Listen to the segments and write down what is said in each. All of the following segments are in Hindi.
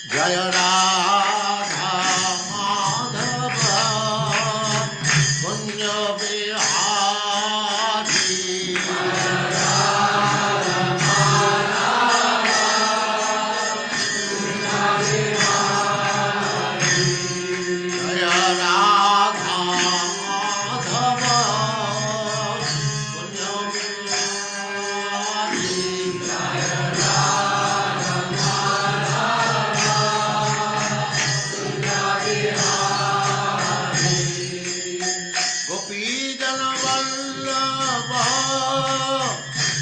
जय राधा माधव कुंज बिहारी। जय राधा माधव कुंज बिहारी। गोपीजन वल्लभ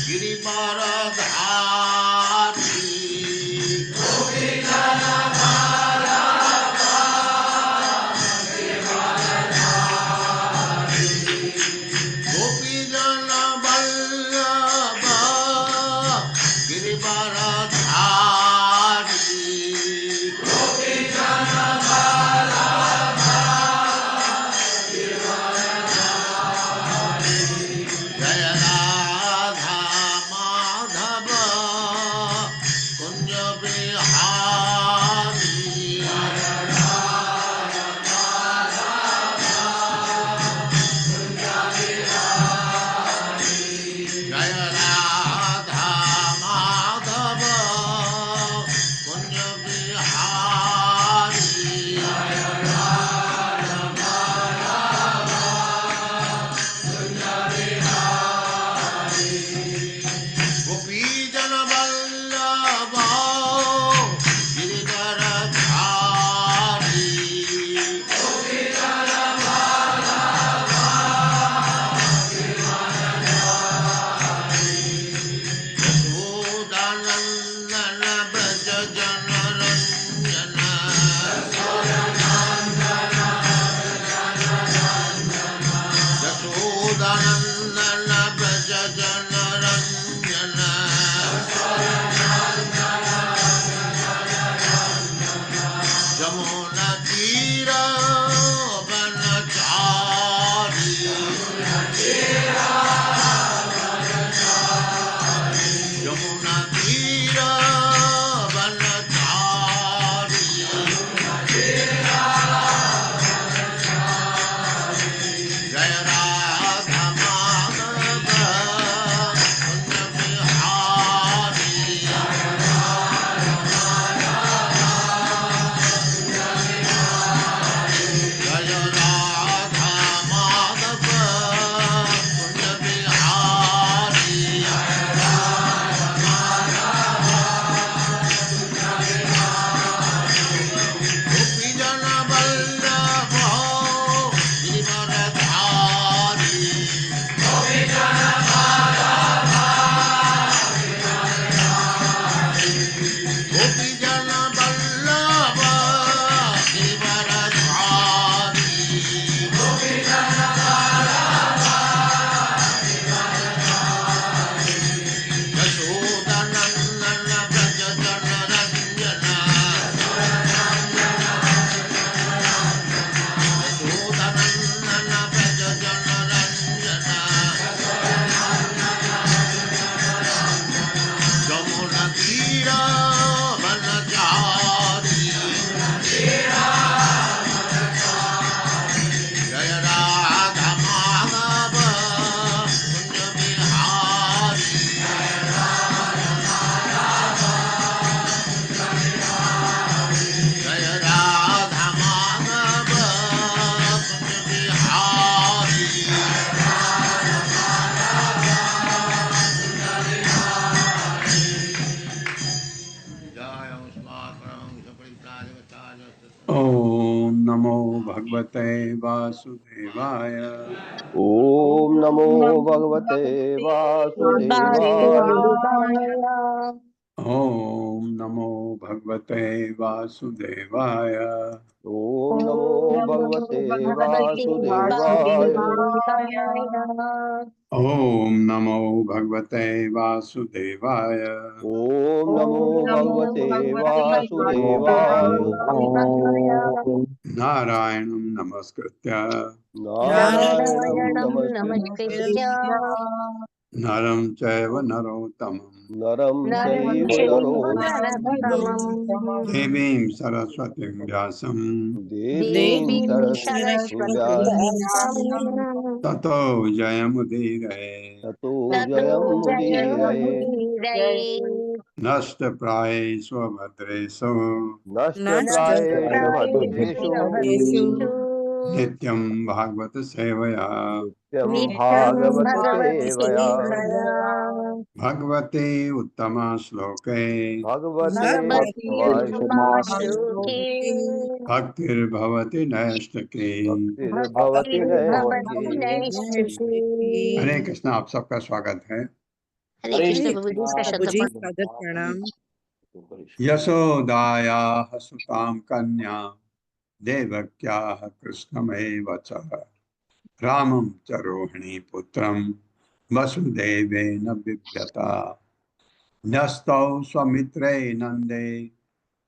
गिरिवरधारी। गोपीजन वल्लभ गिरिवरधारी। जय राधा माधव कुंज बिहारी। जय राधा माधव कुंज बिहारी। गोपीजन वल्लभ गिरिवरधारी। यशोदानंदन व्रज जनरंजन। यशोदानंदन व्रज जनरंजन। जमुना तीर वनचारी। यमुना तीर वनचारी। जय राधा माधव कुंज बिहारी। जय राधा माधव कुंज बिहारी। गोपीजन वल्लभ गिरिवरधारी। गोपीजन वल्लभ गिरिवरधारी। यशोदानंदन व्रज जनरंजन। यशोदानंदन व्रज जनरंजन। जमुना तीर वनचारी। जय राधा माधव कुंज बिहारी। जय राधा माधव कुंज बिहारी। जय उस्माकरं सपरिव्राजकाचार्य। ओम नमो भगवते वासुदेवाय। ओम नमो भगवते वासुदेवाय। वासुदेवाय। ओम नमो भगवते वासुदेवाय। ओम नमो ॐ भगवते भगवते वासुदेवाय। वासुदेवाय। ओम नमो भगवते वासुदेवाय। ओम ॐ नमो नमो भगवते भगवते वासुदेवाय। वासुदेवाय। नारायणं नमस्कृत्य नारायणं नारायणं नमस्कृत्य नमस्कृत्य नरं चैव नरोत्तमं नरं नरं चैव चैव नरोत्तमं नरोत्तमं देवीं सरस्वतीं व्यासं देवीं देवीं सरस्वतीं सरस्वतीं व्यासं ततो जयमुदीरये। ततो ततो जयमुदीरये। जयमुदीरये। नष्टप्रायेषु भद्रेषु नष्टप्रायेषु भद्रेषु नष्टप्रायेषु नित्यं भागवत सेवया नित्यं नित्यं भागवत भगवत् सेवया। सेवया। भगवते उत्तमा श्लोके भगवते भगवति उत्तमाश्लोके उत्तमाश्लोके भक्तिर्भवति नैष्ठिकी। भक्तिर्भवति भक्तिर्भवति नैष्ठिकी। नैष्ठिकी। हरे कृष्ण, आप सबका स्वागत है। हरे कृष्ण प्रभु जी का प्रभु जी शतपथ। सादर प्रणाम। यशोदायाः सुतां कन्या देवक्याः कृष्णमेव च रामं च रोहिणी पुत्रं वसुदेवेन बिभ्यता न्यस्तौ स्वमित्रे नन्दे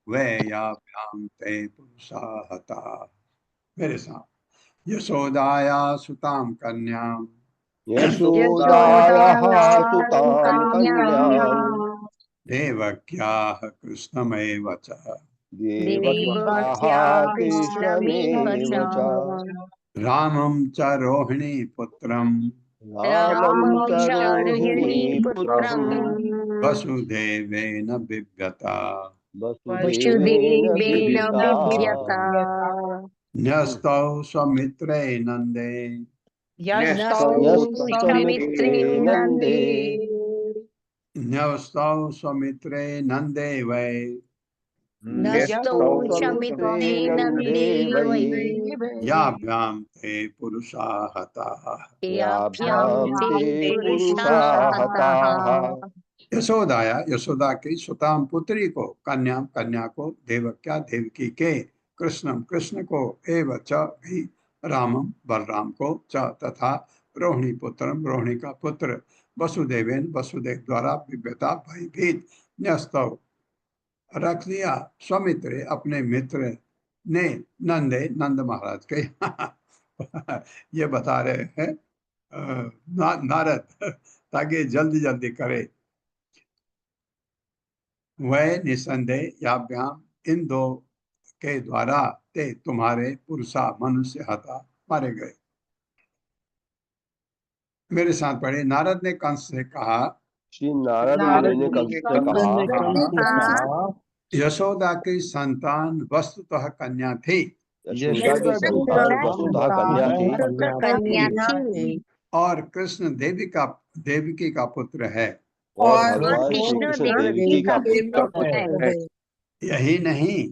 वैयाभ्यां ते पुरुषा हता। मेरे साथ यशोदाया सुतां कन्यां यशोदायाः यशोदायां सुतां कन्याम् कन्याम् देवक्याः कृष्णमेव च देवक्याः देवक्या कृष्णमेव कृष्णमेव च च रामं च रोहिणी पुत्रं रामं रामं च च रोहिणीपुत्रम् रोहिणीपुत्रम् वसुदेवेन बिभ्यता वसुदेवेन वसुदेवेन बिहिता। बिभ्यता। न्यस्तौ स्वमित्रे नन्दे यस्तौ न्यस्तौ समित्रे स्वमित्रे नन्दे नन्दे न्यस्तौ स्वमित्रे नन्दे वै नस्तौ न्यस्तौ स्वमित्रे समित्रे नन्दे नन्दे वै वै याभ्यां ते पुरुषा हताः। याभ्यां याभ्यां ते ते पुरुषा पुरुषा हताः। हताः। यशोदाया यशोदा की सुताम पुत्री को कन्या कन्या को देवक्या देवकी के कृष्णम कृष्ण को एव च भी रामम बलराम को च तथा रोहिणी पुत्रम रोहिणी का पुत्र वसुदेवेन वसुदेव द्वारा विव्यता भयभीत न्यस्तव रख दिया स्वमित्र अपने मित्र ने नंदे नंद महाराज के ये बता रहे हैं नारद ताकि जल्दी जल्दी करे। वह निसंदेह याभ्याम इन दो के द्वारा ते तुम्हारे पुरुषा मनुष्य हता मारे गए। मेरे साथ पढ़े। नारद ने कंस से कहा श्री नारद मुनि ने कंस से कहा, यशोदा की संतान वस्तुतः कन्या थी यशोदा की संतान वसुधा कन्या थी कन्या थी और कृष्ण देवकी का पुत्र है। और और भगवान श्री कृष्ण कृष्ण देवकी देवकी का का पुत्र पुत्र है। है। यही नहीं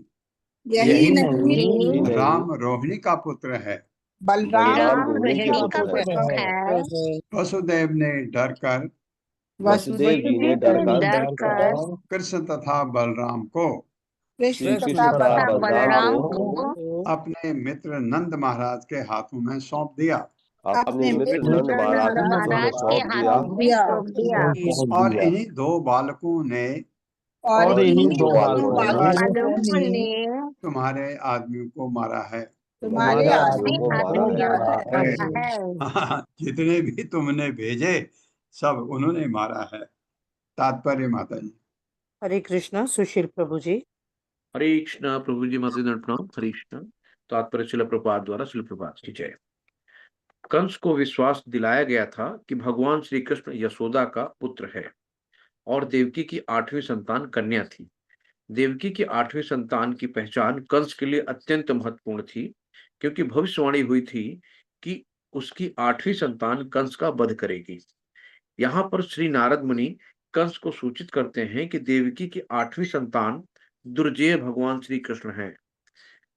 यही यही नहीं नहीं राम रोहिणी का पुत्र है। बलराम राम रोहिणी के रोहिणी का पुत्र है। पुत्र है। वसुदेव ने डरकर वसुदेव जी ने वसुदेव ने डरकर डरकर कृष्ण तथा बलराम को श्री कृष्ण कृष्ण तथा तथा बलराम बलराम को को अपने मित्र नंद महाराज के हाथों में सौंप दिया अपने मित्र नंद मित्र महाराज नंद के हाथों में महाराज के सौंप दिया। हाथों में सौंप दिया। और इन्हीं दो बालकों ने और इन्हीं इन्हीं दो दोनों बालकों बालकों ने ने तुम्हारे आदमियों को मारा है। तुम्हारे आदमियों अपने को मारा आदमियों को है। मारा है। जितने भी तुमने भेजे सब उन्होंने मारा है। तात्पर्य माता जी। हरे कृष्णा। सुशील प्रभु जी। हरे कृष्णा प्रभु जी माता प्रणाम। हरे कृष्णा। तात्पर्य शिल प्रपात द्वारा शिल प्रपात की जय। कंस को विश्वास दिलाया गया था कि भगवान श्री कृष्ण यशोदा का पुत्र है और देवकी की 8वीं संतान कन्या थी। देवकी की 8वीं संतान की पहचान कंस के लिए अत्यंत महत्वपूर्ण थी क्योंकि भविष्यवाणी हुई थी कि उसकी 8वीं संतान कंस का वध करेगी। यहाँ पर श्री नारद मुनि कंस को सूचित करते हैं कि देवकी की 8वीं संतान दुर्जय भगवान श्री कृष्ण है,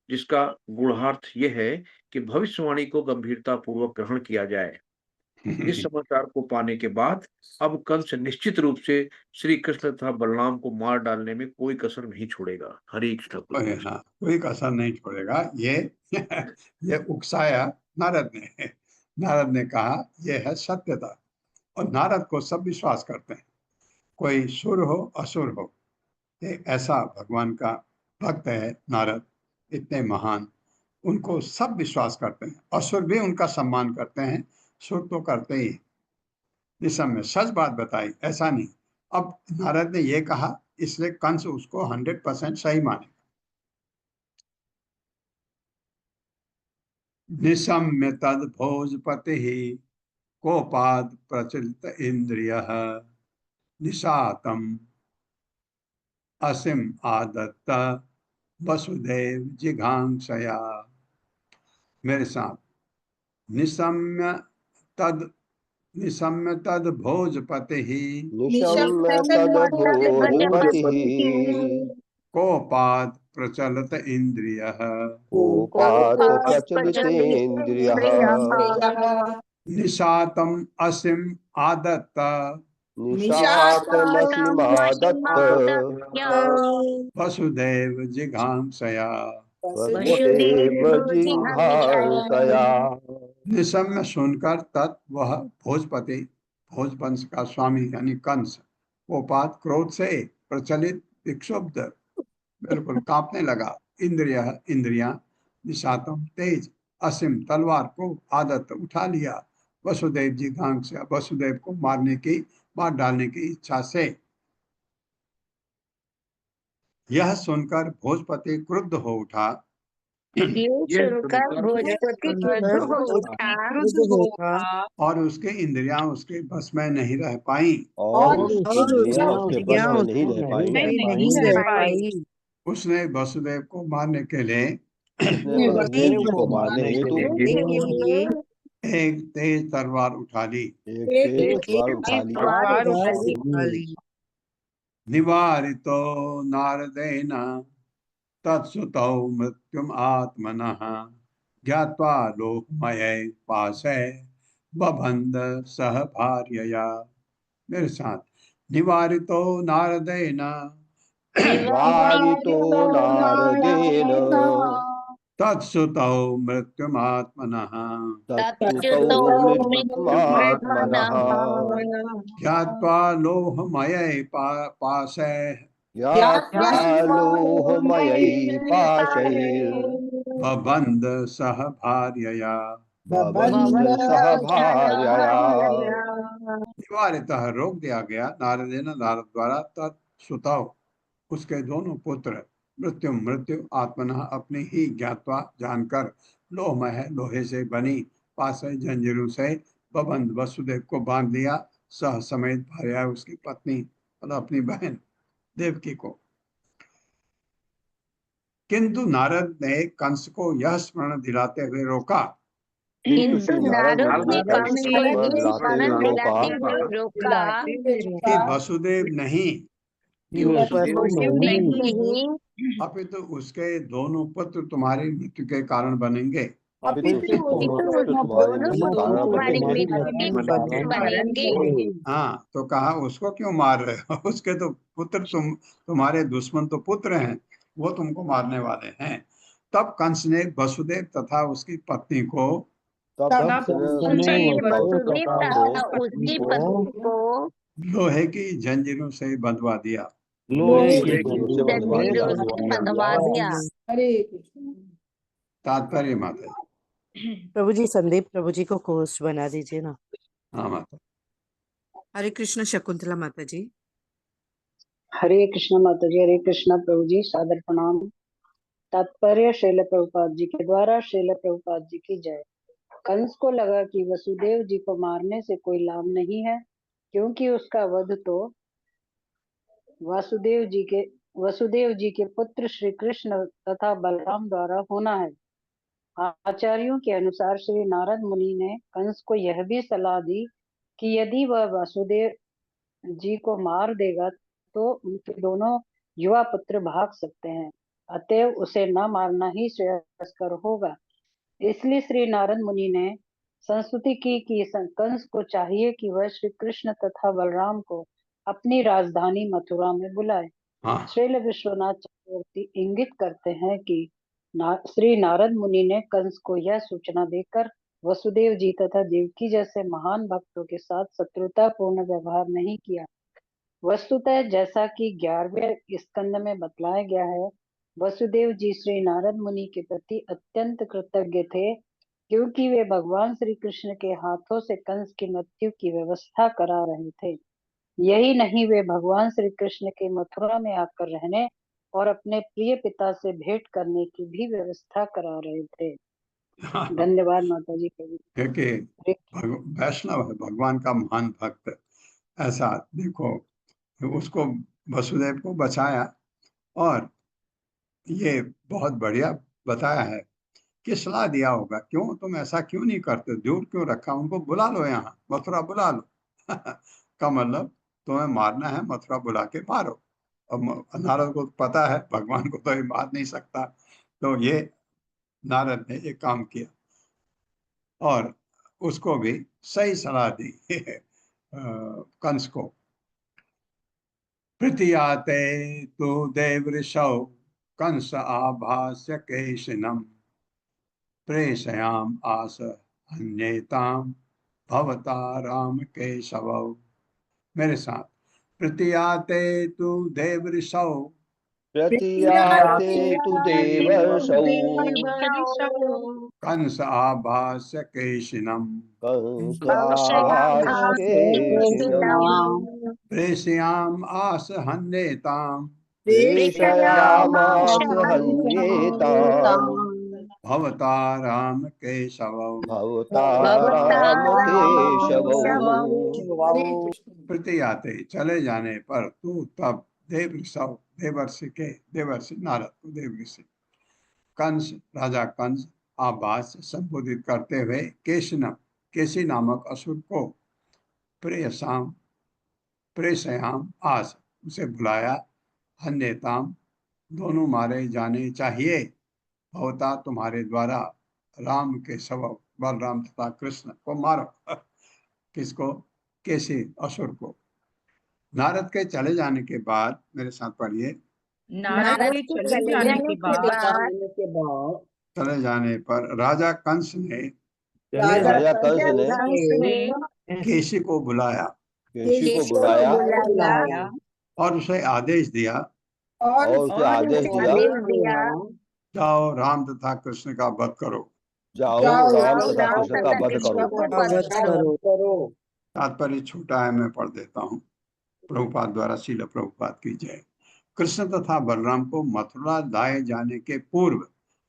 जिसका गूढ़ार्थ यह है कि भविष्यवाणी को गंभीरता पूर्वक ग्रहण किया जाए। इस समाचार को पाने के बाद अब कंस निश्चित रूप से श्री कृष्ण तथा बलराम को मार डालने में कोई कसर नहीं छोड़ेगा। हरे कृष्ण प्रभु जी। हाँ, कोई कसर नहीं छोड़ेगा। ये उकसाया नारद ने। नारद ने कहा यह है सत्यता और नारद को सब विश्वास करते हैं। कोई सुर हो असुर हो, ये ऐसा भगवान का भक्त है नारद, इतने महान, उनको सब विश्वास करते हैं। असुर भी उनका सम्मान करते हैं, सुर तो करते ही। निसम्य सच बात बताई, ऐसा नहीं। अब नारद ने ये कहा, इसलिए कंस उसको 100% सही माने। निसम्य तद भोजपति कोपाद प्रचलित इंद्रिय निशातम असिम आदत्त वसुदेव जिघांसया। मेरे साथ, निसम्य तद निसम्य तद भोजपति निशम्य तदभोजपतिः कोपाद प्रचलित इंद्रिय कोपात् प्रचलितेन्द्रियः निशातम असिम आदत्त निशातमसिमादत्त वसुदेव जिघांसया। वसुदेव जिघांसया। निसम्य सुनकर तत् वह भोजपति, भोजवंश का स्वामी यानी कंस, कोपात क्रोध से प्रचलित विक्षुब्ध बिल्कुल कांपने लगा। इंद्रियां निशातम तेज, असीम तलवार को आदत उठा लिया। वसुदेव जी से वसुदेव को मार डालने की इच्छा से। यह सुनकर भोजपति क्रुद्ध हो उठा। ये सुनकर भोजपति क्रुद्ध हो उठा और उसके इंद्रियां उसके बस में नहीं रह पाई। और उसकी इंद्रियां उसके बस में नहीं रह पाई। उसने वसुदेव को मारने के लिए उसने वसुदेव जी को मारने हेतु एक तेज तलवार उठा ली। एक तेज तलवार उठा ली। निवारितो नारदेन तत्सुतौ मृत्युम आत्मनः ज्ञात्वा लोकमय पाशे बबंध सह भार्यया। मेरे साथ, निवारितो नारदेन निवारितो नारदेन तत्सुतौ मृत्युमात्मनः तत्सुतौ मृत्युमात्मनः ज्ञात्वा लोहमय पाशे ज्ञात्वा लोहमयैः पाशैः बबंध सह भार्यया। बबन्ध सह भार्यया। निवारितः रोक दिया गया, नारदेन नारद द्वारा तत्सुतौ उसके दोनों पुत्र मृत्यु आत्मनः अपनी ही ज्ञात्वा जानकर लोहमय लोहे से बनी पाशे जंजीरों से बबंध वसुदेव को बांध लिया, सह समेत भार्या उसकी पत्नी और अपनी बहन देवकी को। किंतु नारद ने कंस को यह स्मरण दिलाते हुए रोका। किंतु नारद ने कंस को ये स्मरण दिलाते हुए रोका कि वसुदेव नहीं, वसुदेव नहीं अपितु उसके दोनों पुत्र तुम्हारी मृत्यु के कारण बनेंगे। अपितु दोनों तुम्हारी मृत्यु के कारण बनेंगे। हाँ, तो कहा उसको क्यों मार रहे हो? उसके तो पुत्र तुम्हारे दुश्मन तो पुत्र हैं, वो तुमको मारने वाले हैं। तब कंस ने वसुदेव तथा उसकी पत्नी को वसुदेव तथा उसकी पत्नी को लोहे की जंजीरों से बंधवा दिया। जंजीरों से बंधवा दिया। तात्पर्य माता जी। प्रभु जी, संदीप प्रभु जी को होस्ट बना दीजिए ना। हाँ माता। हरे कृष्ण शकुंतला माता जी। हरे कृष्ण माता जी। हरे कृष्ण प्रभु जी। सादर प्रणाम। तात्पर्य श्रील प्रभुपाद जी के द्वारा। श्रील प्रभुपाद जी की जय। कंस को लगा कि वसुदेव जी को मारने से कोई लाभ नहीं है, क्योंकि उसका वध तो वासुदेव जी के पुत्र श्री कृष्ण तथा बलराम द्वारा होना है। आचार्यों के अनुसार श्री नारद मुनि ने कंस को यह भी सलाह दी कि यदि वह वासुदेव जी को मार देगा तो उनके दोनों युवा पुत्र भाग सकते हैं, अतएव उसे न मारना ही श्रेयस्कर होगा। इसलिए श्री नारद मुनि ने संस्तुति की कि कंस को चाहिए कि वह श्री कृष्ण तथा बलराम को अपनी राजधानी मथुरा में बुलाए। हाँ। श्रील विश्वनाथ चक्रवर्ती इंगित करते हैं कि श्री नारद मुनि ने कंस को यह सूचना देकर वसुदेव जी तथा देवकी जैसे महान भक्तों के साथ शत्रुतापूर्ण व्यवहार नहीं किया। वस्तुतः जैसा कि 11वें स्कंद में बतलाया गया है, वसुदेव जी श्री नारद मुनि के प्रति अत्यंत कृतज्ञ थे क्योंकि वे भगवान श्री कृष्ण के हाथों से कंस की मृत्यु की व्यवस्था करा रहे थे। यही नहीं, वे भगवान श्री कृष्ण के मथुरा में आकर रहने और अपने प्रिय पिता से भेंट करने की भी व्यवस्था करा रहे थे। धन्यवाद माता जी। क्योंकि वैष्णव है, भगवान का महान भक्त। ऐसा देखो, उसको वसुदेव को बचाया, और ये बहुत बढ़िया बताया है कि सलाह दिया होगा, क्यों तुम ऐसा क्यों नहीं करते, दूर क्यों रखा, उनको बुला लो, यहाँ मथुरा बुला लो। का मतलब तुम्हें मारना है, मथुरा बुला के मारो। अब नारद को पता है भगवान को तो ये मार नहीं सकता, तो ये नारद ने ये काम किया और उसको भी सही सलाह दी कंस को। प्रतीयाते तो देवऋषौ कंस आभास्य केशिनम प्रेषयाम आस अन्येताम भवता राम केशव। मेरे साथ, प्रतीयाते तु देवऋषौ प्रतीयाते तु देवर्षौ कंस आभास्य केशिनम कंसाभास्य केशिनम् प्रेषयाम आस हन्येताम प्रेषयामास हन्येताम् भवता राम केशव। भवता राम केशवौ। प्रतीयाते चले जाने पर तू तब देवऋषौ देवर्षि नारद को देवऋषि कंस राजा कंस आभास संबोधित करते हुए केशी नामक असुर को प्रेषयाम आस उसे बुलाया, हन्येताम दोनों मारे जाने चाहिए, भवता तुम्हारे द्वारा राम के शव बलराम तथा कृष्ण को मारो। किसको? केशी असुर को। नारद के चले जाने के बाद, मेरे साथ पढ़िए, नारद के चले जाने के बाद चले जाने पर राजा कंस ने राजा कंस ने केशी को बुलाया केशी को बुलाया और उसे आदेश दिया, और उसे आदेश दिया, जाओ राम तथा कृष्ण का वध करो। जाओ राम तथा कृष्ण का वध करो। तात्पर्य छोटा है, मैं पढ़ देता हूँ। प्रभुपाद द्वारा, शील प्रभुपाद की जय। कृष्ण तथा बलराम को मथुरा लाए जाने के पूर्व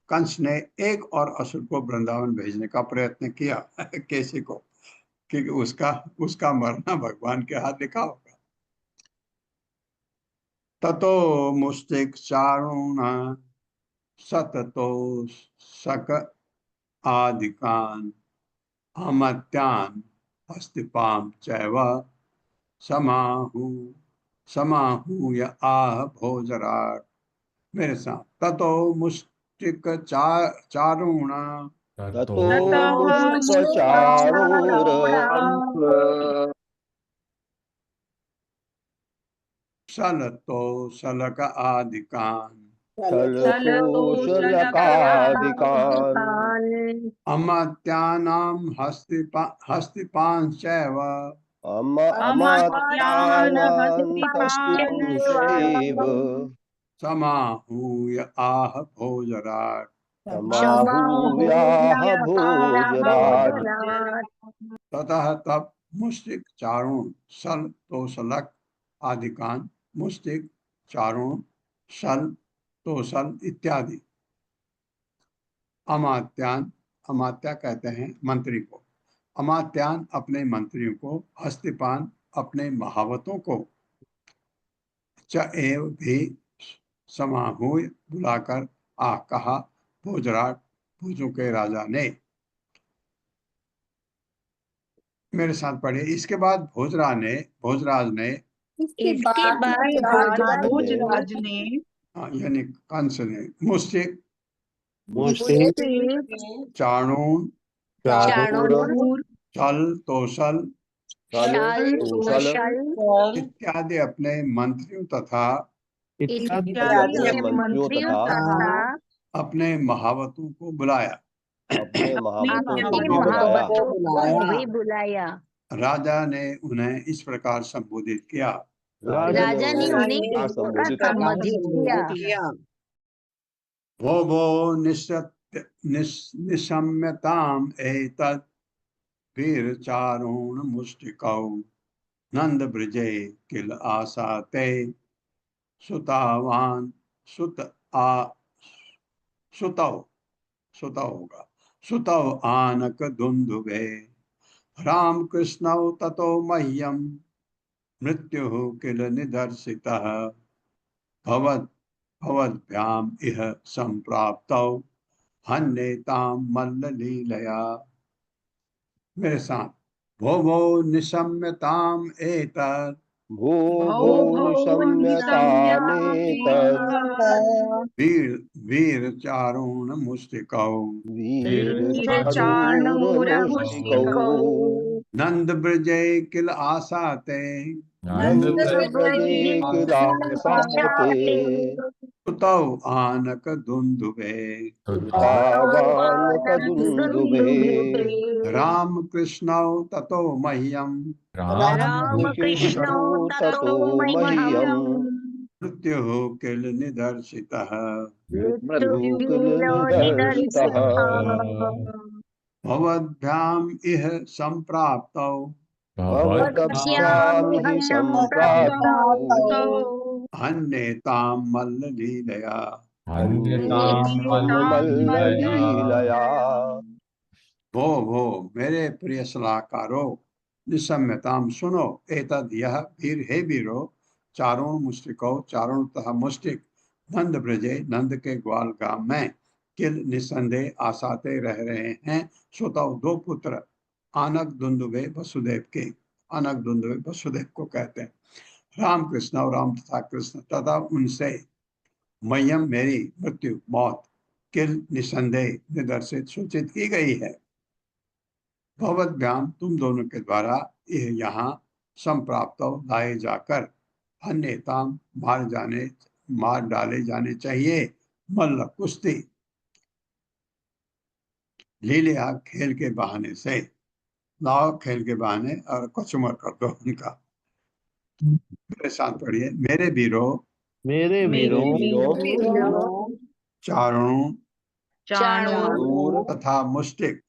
कंस ने एक और असुर को वृंदावन भेजने का प्रयत्न किया, केसी को, क्योंकि उसका मरना भगवान के हाथ लिखा होगा। ततो मुष्टिक चारुण सततो सक आदिकान अमत्यान हस्तिपाम चैव समाहूय आह भोजराट। मेरे साथ, ततो मुष्टिक चारुण ततो मुष्टिक चारूर सलतो सलक आदिकान शलकुशलकादिकान् अमत्यानां हस्तिपांश्चैव अमात्यान् हस्तिपांश्चैव समाहूय आह भोजराट। समाहूयाः भोजराट। ततः तब मुष्टिक चारुण सल तोसलक आदिकान, मुष्टिक चारुण सल तोसल इत्यादि अमात्यान, अमात्या कहते हैं मंत्री को, अमात्यान अपने मंत्रियों को, हस्तिपान अपने महावतों को, च एव भी समाहूय बुलाकर आ कहा, भोजराट भुजों के राजा ने। मेरे साथ पढ़िए। इसके बाद भोजराज ने इसके बाद भोजराज ने यानी कंस ने मुष्टिक चाणूर चाणूर छल तोसल इत्यादि अपने मंत्रियों तथा अपने महावतों को बुलाया। अपने महावतों को भी बुलाया। राजा ने उन्हें इस प्रकार संबोधित किया, राजा ने उन्हें संबोधित किया। भो निश्चित निशम्यताम् एतत् वीरचारुण मुष्टिकौ नंद ब्रजे किल आसाते सुतावान सुत आ सुतौ सुतौ होगा सुतौ आनक दुंदुभे राम कृष्णौ ततो मह्यम मृत्यु किल निदर्शितः भवद भवद्भ्याम इह संप्राप्तौ हन्येताम मल्ललीलया। मेरे साथ भो भो निशम्यताम एतत् भो भो निशम्यतामेतत् वीर वीर चारुण मुष्टिकौ वीरचारूरमुष्टिकौ नंद ब्रजे किल आसाते नन्दव्रजे किलासाते सुतौ आनक दुंदुभे सुतावानकदुन्दुभे राम कृष्णौ ततो मह्यम रामकृष्णौ ततो मह्यम् मृत्यु किल निदर्शितः मृत्युकिलनिदर्शितः भवद्भ्याम इह संप्राप्तौ भवद्भ्यामिहि सम्प्राप्तौ हन्येताम मल्ललीलया। मल्ललीलया। भो भो मेरे प्रिय सलाहकारो निशम्यताम सुनो एतद यह वीर हे वीरो चारों मुष्टिको चारों तथा मुष्टिक नंद ब्रजे नंद के ग्वाल गांव में किल निसंदेह आसाते रह रहे हैं। सुतौ दो पुत्र आनक दुंदुभे वसुदेव के आनक दुंदुभे वसुदेव को कहते हैं राम कृष्ण और राम तथा कृष्ण तथा उनसे मयम मेरी मृत्यु मौत किल निसंदेह निदर्शित सूचित की गई है। भगवद्भ्याम तुम दोनों के द्वारा यह यहाँ संप्राप्त लाए जाकर अन्यताम मार डाले जाने चाहिए। मल्ल कुश्ती लीलिया खेल के बहाने से लाओ खेल के बहाने और कचुमर कर दो उनका। मेरे साथ पढ़िए मेरे वीरों मेरे वीरों चारणों चाणूर तथा मुष्टिक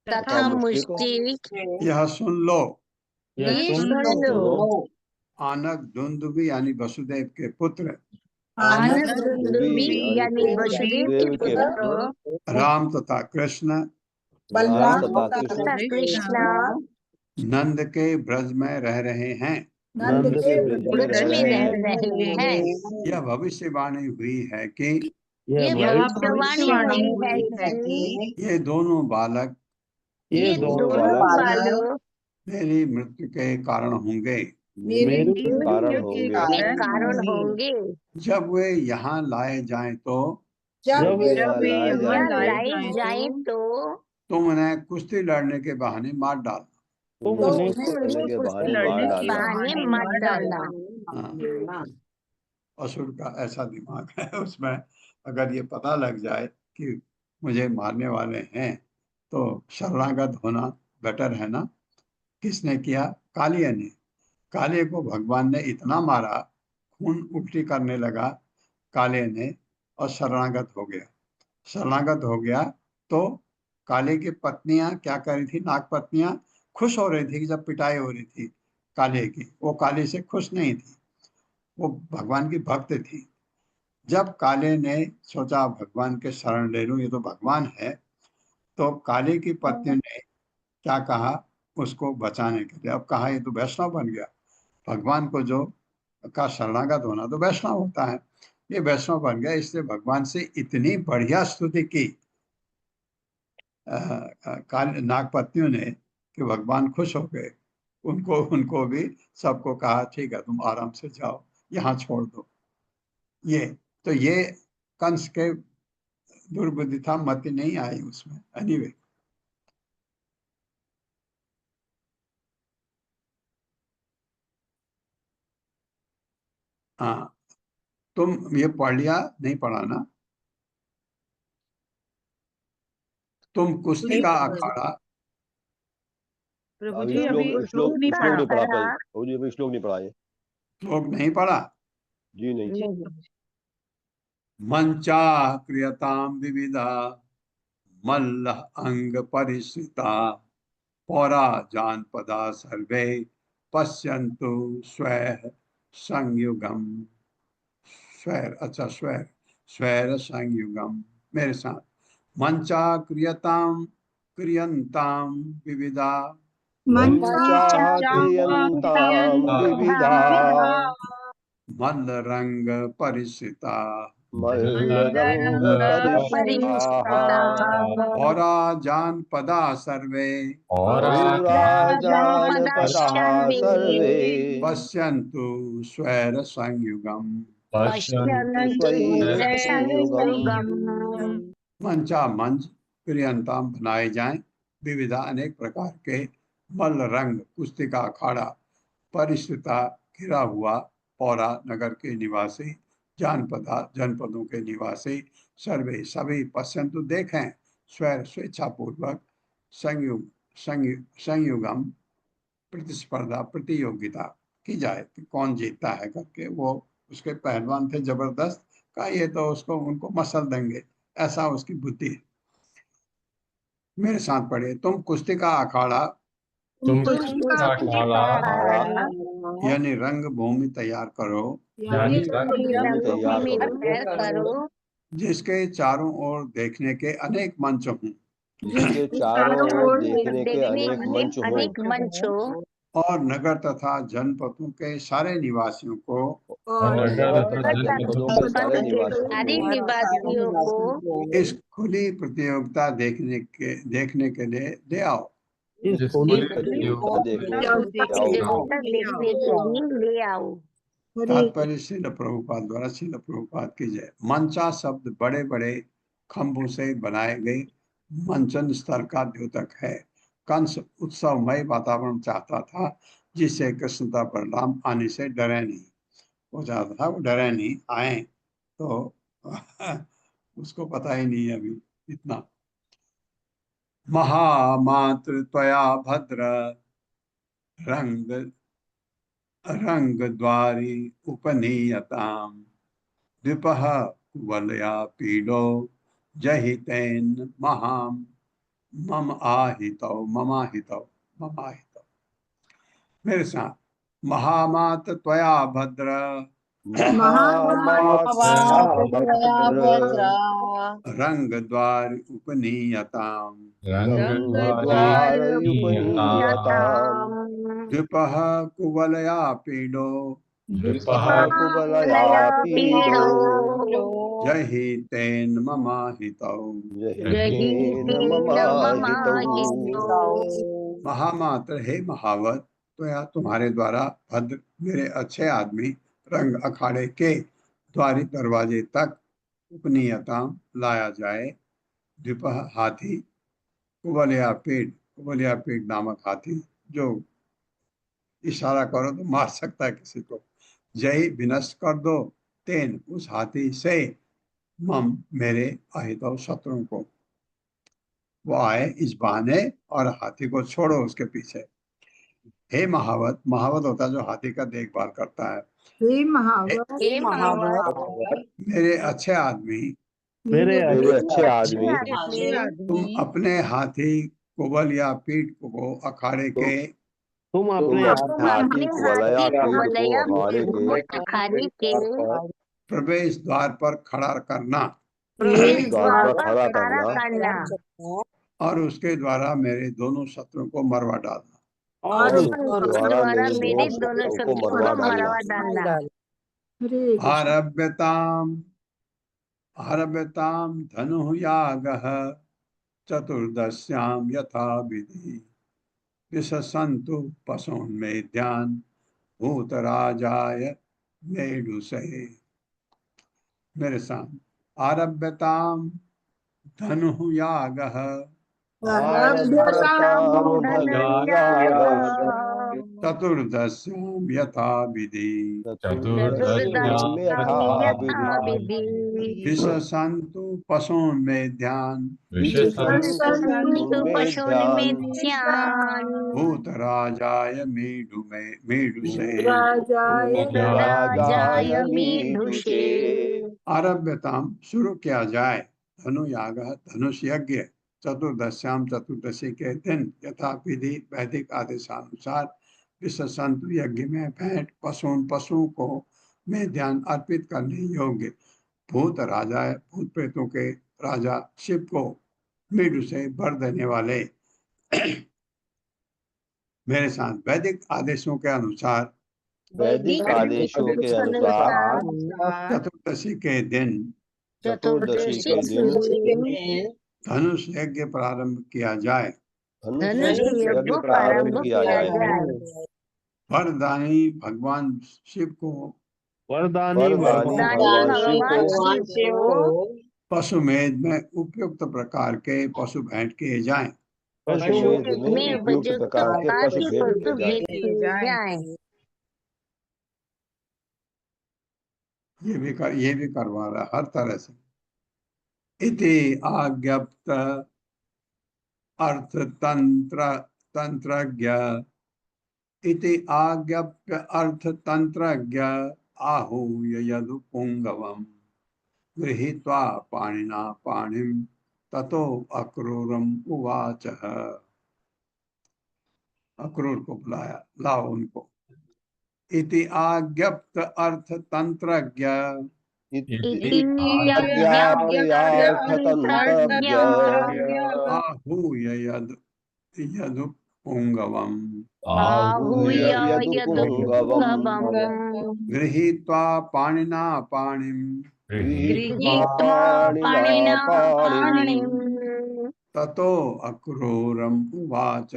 तथा मुष्टिक यह सुन लो ये सुन लो आनक दुंदुभी यानी वसुदेव के पुत्र आनंद दुंदुभी यानी वसुदेव के पुत्र राम तथा कृष्ण बलराम तथा तथा कृष्ण नंद के ब्रज में रह रहे हैं। नंद के ब्रज में रह रहे हैं। यह भविष्यवाणी हुई है कि ये भविष्यवाणी हुई है कि ये दोनों बालक ये दोनों बालक मेरी मृत्यु के कारण होंगे। मेरे कारण के होंगे। कारण होंगे। जब वे यहाँ लाए जाएं तो जब वे यहाँ या लाए लाए जाए तो तुम उन्हें कुश्ती लड़ने के बहाने मार डाल। तुम उन्हें करने के बहाने मत डालना। हाँ, असुर का ऐसा दिमाग है उसमें अगर ये पता लग जाए कि मुझे मारने वाले हैं तो शरणागत होना बेटर है ना। किसने किया? कालिया ने। काले को भगवान ने इतना मारा खून उल्टी करने लगा काले ने और शरणागत हो गया। शरणागत हो गया तो काले की पत्नियां क्या कर रही थी? नाग पत्नियां खुश हो रही थी कि जब पिटाई हो रही थी काले की, वो काले से खुश नहीं थी, वो भगवान की भक्त थी। जब काले ने सोचा भगवान के शरण ले लूं, ये तो भगवान है, तो काले की पत्नी ने क्या कहा उसको बचाने के लिए? अब कहा ये तो वैष्णव बन गया, भगवान को जो का शरणागत होना तो वैष्णव होता है, ये वैष्णव बन गया, इसलिए भगवान से इतनी बढ़िया स्तुति की नागपत्नियों ने कि भगवान खुश हो गए। उनको भी सबको कहा ठीक है तुम आराम से जाओ, यहाँ छोड़ दो। ये कंस के दुर्बुद्धि था, मति नहीं आई उसमें। एनीवे हाँ, तुम ये पढ़ लिया? नहीं पढ़ा ना? तुम कुश्ती का अखाड़ा प्रभु अभी जी अभी श्लोक नहीं पढ़ा प्रभु जी, अभी श्लोक नहीं पढ़ा ये। श्लोक नहीं पढ़ा? जी नहीं। मंचा क्रियताम विविधा मल्ल अंग परिश्रिता पौरा जानपदा सर्वे पश्यन्तु स्वैर संयुगम। स्वैर, अच्छा स्वैर, स्वैर संयुगम। मेरे साथ, मंचा क्रियताम क्रियंताम विविधा मंचाः क्रियन्तां विविधा मल्ल रंग परिश्रिता मल्लरंग परिश्रिता पौरा जानपदा सर्वे पौराजानपदाः सर्वे पश्यन्तु स्वैर संयुगम। पश्यन्तु स्वैरसंयुगम्। मंचा मंच क्रियंताम बनाए जाएं विविधा अनेक प्रकार के मल्ल रंग कुश्ती का अखाड़ा परिश्रिता घिरा हुआ पौरा नगर के निवासी जानपदा जनपदों के निवासी सर्वे सभी पश्यन्तु देखें स्वैर स्वेच्छापूर्वक संयुग संयुगम प्रतिस्पर्धा प्रतियोगिता की जाए कि कौन जीतता है करके। वो उसके पहलवान थे जबरदस्त का, ये तो उसको उनको मसल देंगे, ऐसा उसकी बुद्धि है। मेरे साथ पढ़े, तुम कुश्ती का अखाड़ा यानी रंग भूमि तैयार करो तैयार करो जिसके चारों ओर देखने के अनेक मंच हों जिसके चारों ओर देखने के अनेक मंच हों और नगर तथा जनपदों के सारे निवासियों को नगर तथा जनपदों के सारे निवासियों को इस खुली प्रतियोगिता देखने के लिए ले आओ। प्रतियोगिता देखने के लिए आओ। तात्पर्य श्रील प्रभुपाद द्वारा श्रील प्रभुपाद की जय। मंचा शब्द बड़े बड़े खंभों से बनाए गए मंचन स्तर का द्योतक है। कंस उत्सवमय वातावरण चाहता था जिससे कृष्णता बलराम आने से डरे नहीं। वो चाहता था वो डरे नहीं, आए तो उसको पता ही नहीं अभी इतना। महामात्र त्वया भद्र रंग रंग द्वारी उपनीयताम द्विपः कुवलया पीडो जहितेन महाम मम आहितौ ममाहितौ ममाहितौ। मेरे साथ, महामात त्वया भद्र रंग द्वार उपनीयताम द्विपः कुवलया पीडो जहितेन ममाहितौ। महामात्र हे महावत, तो या तुम्हारे द्वारा भद्र मेरे अच्छे आदमी रंग अखाड़े के द्वारी दरवाजे तक उपनीयता लाया जाए। द्विपह हाथी, कुवलिया पीठ नामक हाथी जो इशारा करो तो मार सकता है किसी को। जय विनष्ट कर दो तेन उस हाथी से मम मेरे अहित शत्रुओं को। वो आए इस बहाने और हाथी को छोड़ो उसके पीछे। हे महावत, महावत होता है जो हाथी का देखभाल करता है। हे महावत मेरे अच्छे आदमी, मेरे अच्छे आदमी, तुम अपने हाथी कुबल या पीठ को अखाड़े के तुम अपने हाथी कुवलया पीठ को अखाड़े के प्रवेश द्वार पर खड़ा करना और उसके द्वारा मेरे दोनों शत्रुओं को मरवा डालना। और उसके द्वारा मेरे दोनों शत्रुओं को मरवा डालना। आरभ्यताम धनु यागः चतुर्दश्याम यथा विधि विशसन्तु पशोन्मेध्यान् भूतराजाय मेढुसे। मेरे साथ, आरभ्यताम धनु यागः चतुर्दश्याम यथा विधि विशसन्तु पशोन्मेध्यान् भूतराजाय मेढुसे। आरभ्यताम शुरू किया जाए धनु याग धनुष यज्ञ चतुर्दश्याम चतुर्दशी के दिन यथा विधि वैदिक आदेशानुसार विश्व संत यज्ञ में भेंट पशुओं को में ध्यान अर्पित करने योग्य भूत राजा भूत प्रेतों के राजा शिव को मृत्यु से भर देने वाले मेरे साथ वैदिक आदेशों के अनुसार वैदिक आदेशों के अनुसार चतुर्दशी के दिन चतुर्दशी के दिन धनुष यज्ञ प्रारंभ किया जाए। धनुष यज्ञ प्रारंभ किया जाए। वरदानी भगवान शिव को वरदानी भगवान शिव को पशुमेध में उपयुक्त प्रकार के पशु भेंट किए जाएं। पशुमेध में उपयुक्त प्रकार के पशु भेंट किए जाएं। ये भी करवा रहा हर तरह से। इति आज्ञप्त अर्थ तंत्रज्ञ इति आज्ञप्य अर्थ तंत्रज्ञ आहूय यदुपुंगवम् गृहीत्वा पाणिना पाणिं ततो अक्रूरम उवाच। अक्रूर को बुलाया, लाओ उनको। इति आज्ञप्त अर्थ तंत्रज्ञ आहूय यदुपुंगवम् गृहीत्वा पाणिना पाणिं ततो अक्रूरम उवाच।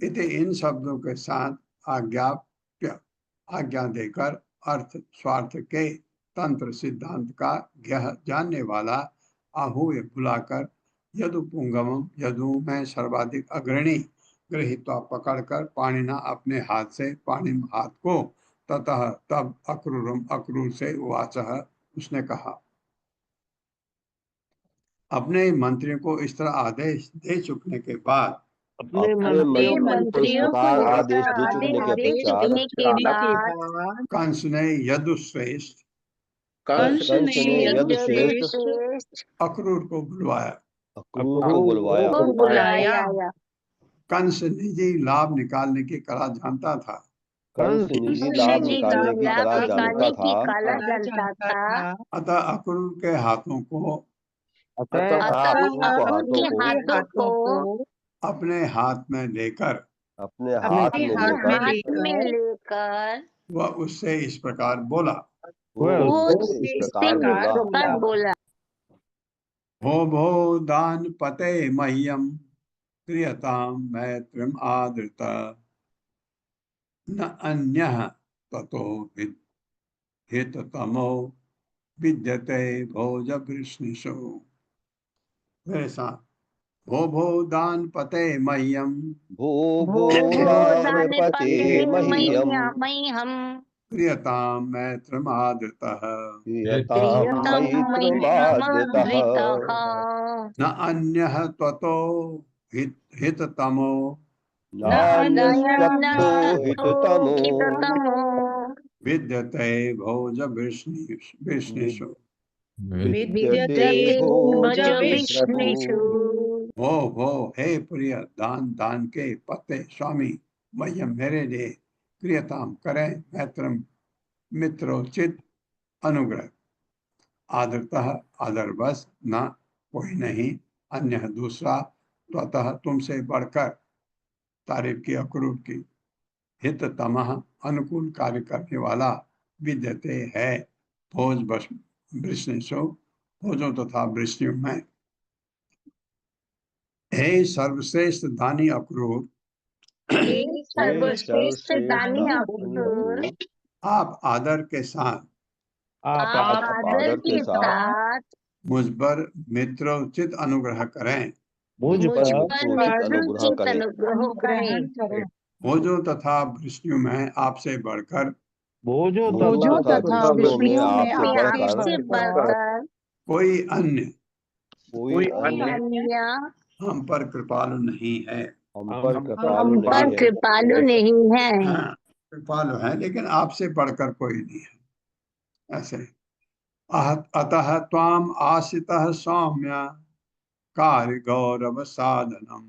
इति इन शब्दों के साथ आज्ञा देकर अर्थ स्वार्थ के तंत्र सिद्धांत का ज्ञ जानने वाला आहूय बुलाकर यदुपुंगवम यदु में सर्वाधिक अग्रणी गृहीत्वा पकड़कर पाणिना अपने हाथ से पाणिम हाथ को ततः तब अक्रूरम अक्रूर से उवाच उसने कहा। अपने मंत्रियों को इस तरह आदेश दे चुकने के बाद अपने मंत्रियों को आदेश दे चुकने के बाद कंस ने यदुश्रेष्ठ अक्रूर को बुलवाया। कंस निजी लाभ निकालने की कला जानता था। कंस निजी लाभ निकालने की कला जानता था। अतः अक्रूर के हाथों को अपने हाथ में लेकर वह उससे इस प्रकार बोला। भो भो दान पते मह्यम क्रियताम मैत्रम आदृत न अन्यः ततो हिततमो विद्यते भोज वृष्णिषु। मेरे साथ भो भो दान पते मह्यम क्रियताम मैत्रम आदृतः न अन्यः त्वतो हिततमो विद्यते भोज वृष्णिषु। भो हे प्रिय दान के पते स्वामी मह्यम मेरे लिए क्रियताम करें मैत्रम मित्रोचित अनुग्रह आदरतः आदरवश न कोई नहीं अन्य दूसरा त्वतः तुमसे बढ़कर तारीफ की अक्रूर की हिततमः अनुकूल कार्य करने वाला विद्यते है भोज वृष्णिषु भोजों तथा वृष्णियों में। हे सर्वश्रेष्ठ दानी अक्रूर आप आदर के साथ मुझ पर मित्रोचित अनुग्रह करें। भोजों तथा वृष्णियों में आपसे बढ़कर कोई अन्य हम पर कृपालु नहीं है। कृपालु है लेकिन आपसे बढ़कर कोई नहीं है। ऐसे अतः त्वाम आश्रितः सौम्य कार्य गौरव साधनम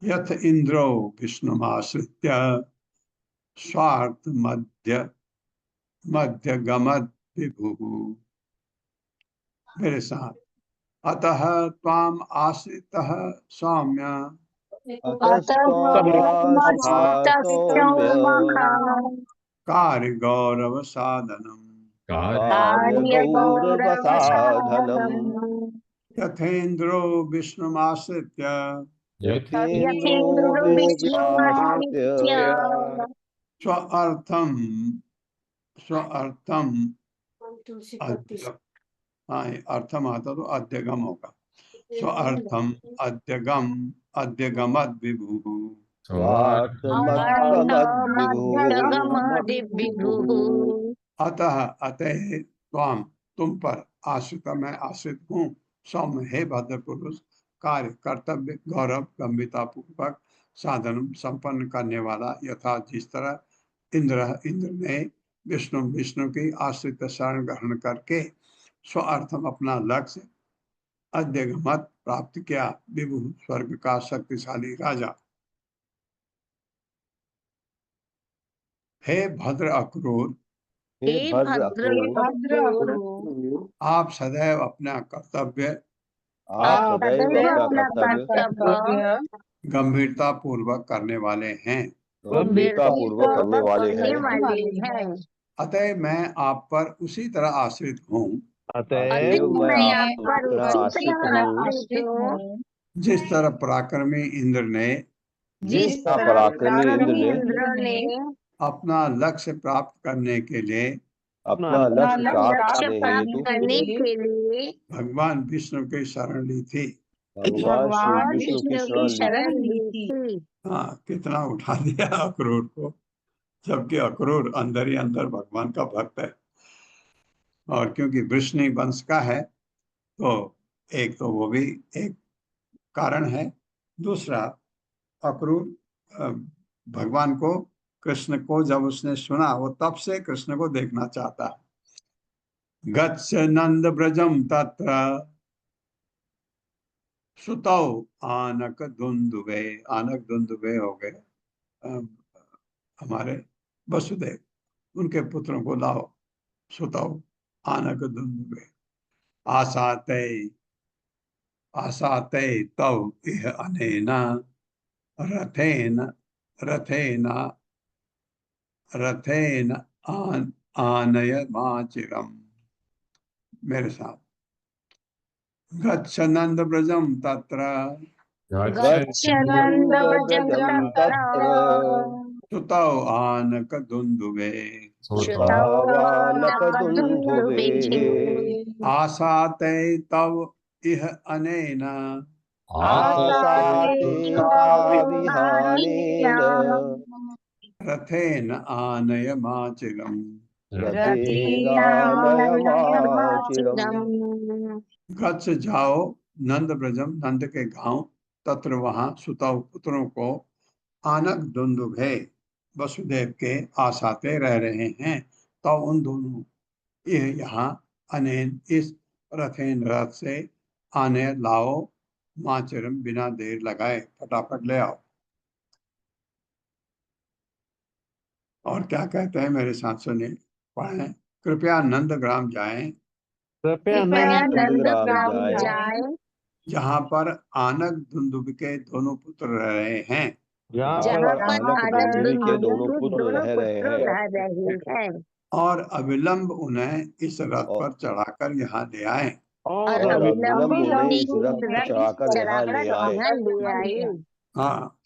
यथ इंद्रो विष्णुमाश्रित्य स्वार्थ मध्य गमद विभु। मेरे साथ, अतः त्वाम आश्रितः सौम्य सौम्य कार्य गौरव साधनम कार्य गौरव साधनम यथेन्द्रो विष्णुमाश्रित्य यथेन्द्रो विश्वास्य स्वर्थम स्वर्थम हाँ, अर्थम आता तो अध्यगम होगा। स्वर्थम अध्यगमद विभु। अतः अतः त्वाम तुम पर आश्रित मैं आश्रित हूँ सौम्य हे भद्र पुरुष कार्य कर्तव्य गौरव गंभीरता पूर्वक साधन संपन्न करने वाला यथा जिस तरह इंद्र ने विष्णु की आश्रित शरण ग्रहण करके स्वार्थम अपना लक्ष्य अध्यगमत प्राप्त किया विभु स्वर्ग का शक्तिशाली राजा। हे भद्र अक्रूर आप सदैव अपना कर्तव्य गंभीरता पूर्वक करने वाले हैं। अतः मैं आप पर उसी तरह आश्रित हूँ अतएव मैं आप पर आश्रित हूँ जिस तरह पराक्रमी इंद्र ने अपना लक्ष्य प्राप्त करने के लिए अपना लक्ष्य प्राप्त करने हेतु भगवान विष्णु की शरण ली थी। भगवान श्री विष्णु की शरण ली थी। हाँ, कितना उठा दिया अक्रूर को, जबकि अक्रूर अंदर ही अंदर भगवान का भक्त है और क्योंकि वृष्णि वंश का है तो एक तो वो भी एक कारण है। दूसरा, अक्रूर भगवान को कृष्ण को जब उसने सुना वो तब से कृष्ण को देखना चाहता है। गच्छ नंद ब्रजम तत्र सुतौ आनक दुंदुभे। आनक दुंदुभे हो गए हमारे वसुदेव, उनके पुत्रों को लाओ। सुतौ आनक दुंदुभे आसाते आसाते तव इह अनेना रथेन रथेन रथेन आनय माचिरम। मेरे साथ, गच्छ नंद ब्रजम तत्र सुतौ आनक दुंदुभे आसाते तव इह अनेन रथेन आनय माचिरम। गच्छ जाओ नंद ब्रजम नंद के गांव तत्र वहां सुतौ पुत्रों को आनक दुंदुभे वसुदेव के आसाते रह रहे हैं। तो उन दोनों यहाँ अनेन इस रथेन रथ से आने लाओ माचरम बिना देर लगाए फटाफट ले आओ। और क्या कहते हैं मेरे साथ सुनिए, पढ़ें। कृपया नंदग्राम जाएं जहाँ पर आनक दुंदुभ के दोनों पुत्र रह रहे हैं। और अविलंब उन्हें इस रथ पर चढ़ाकर यहाँ ले आए। हाँ,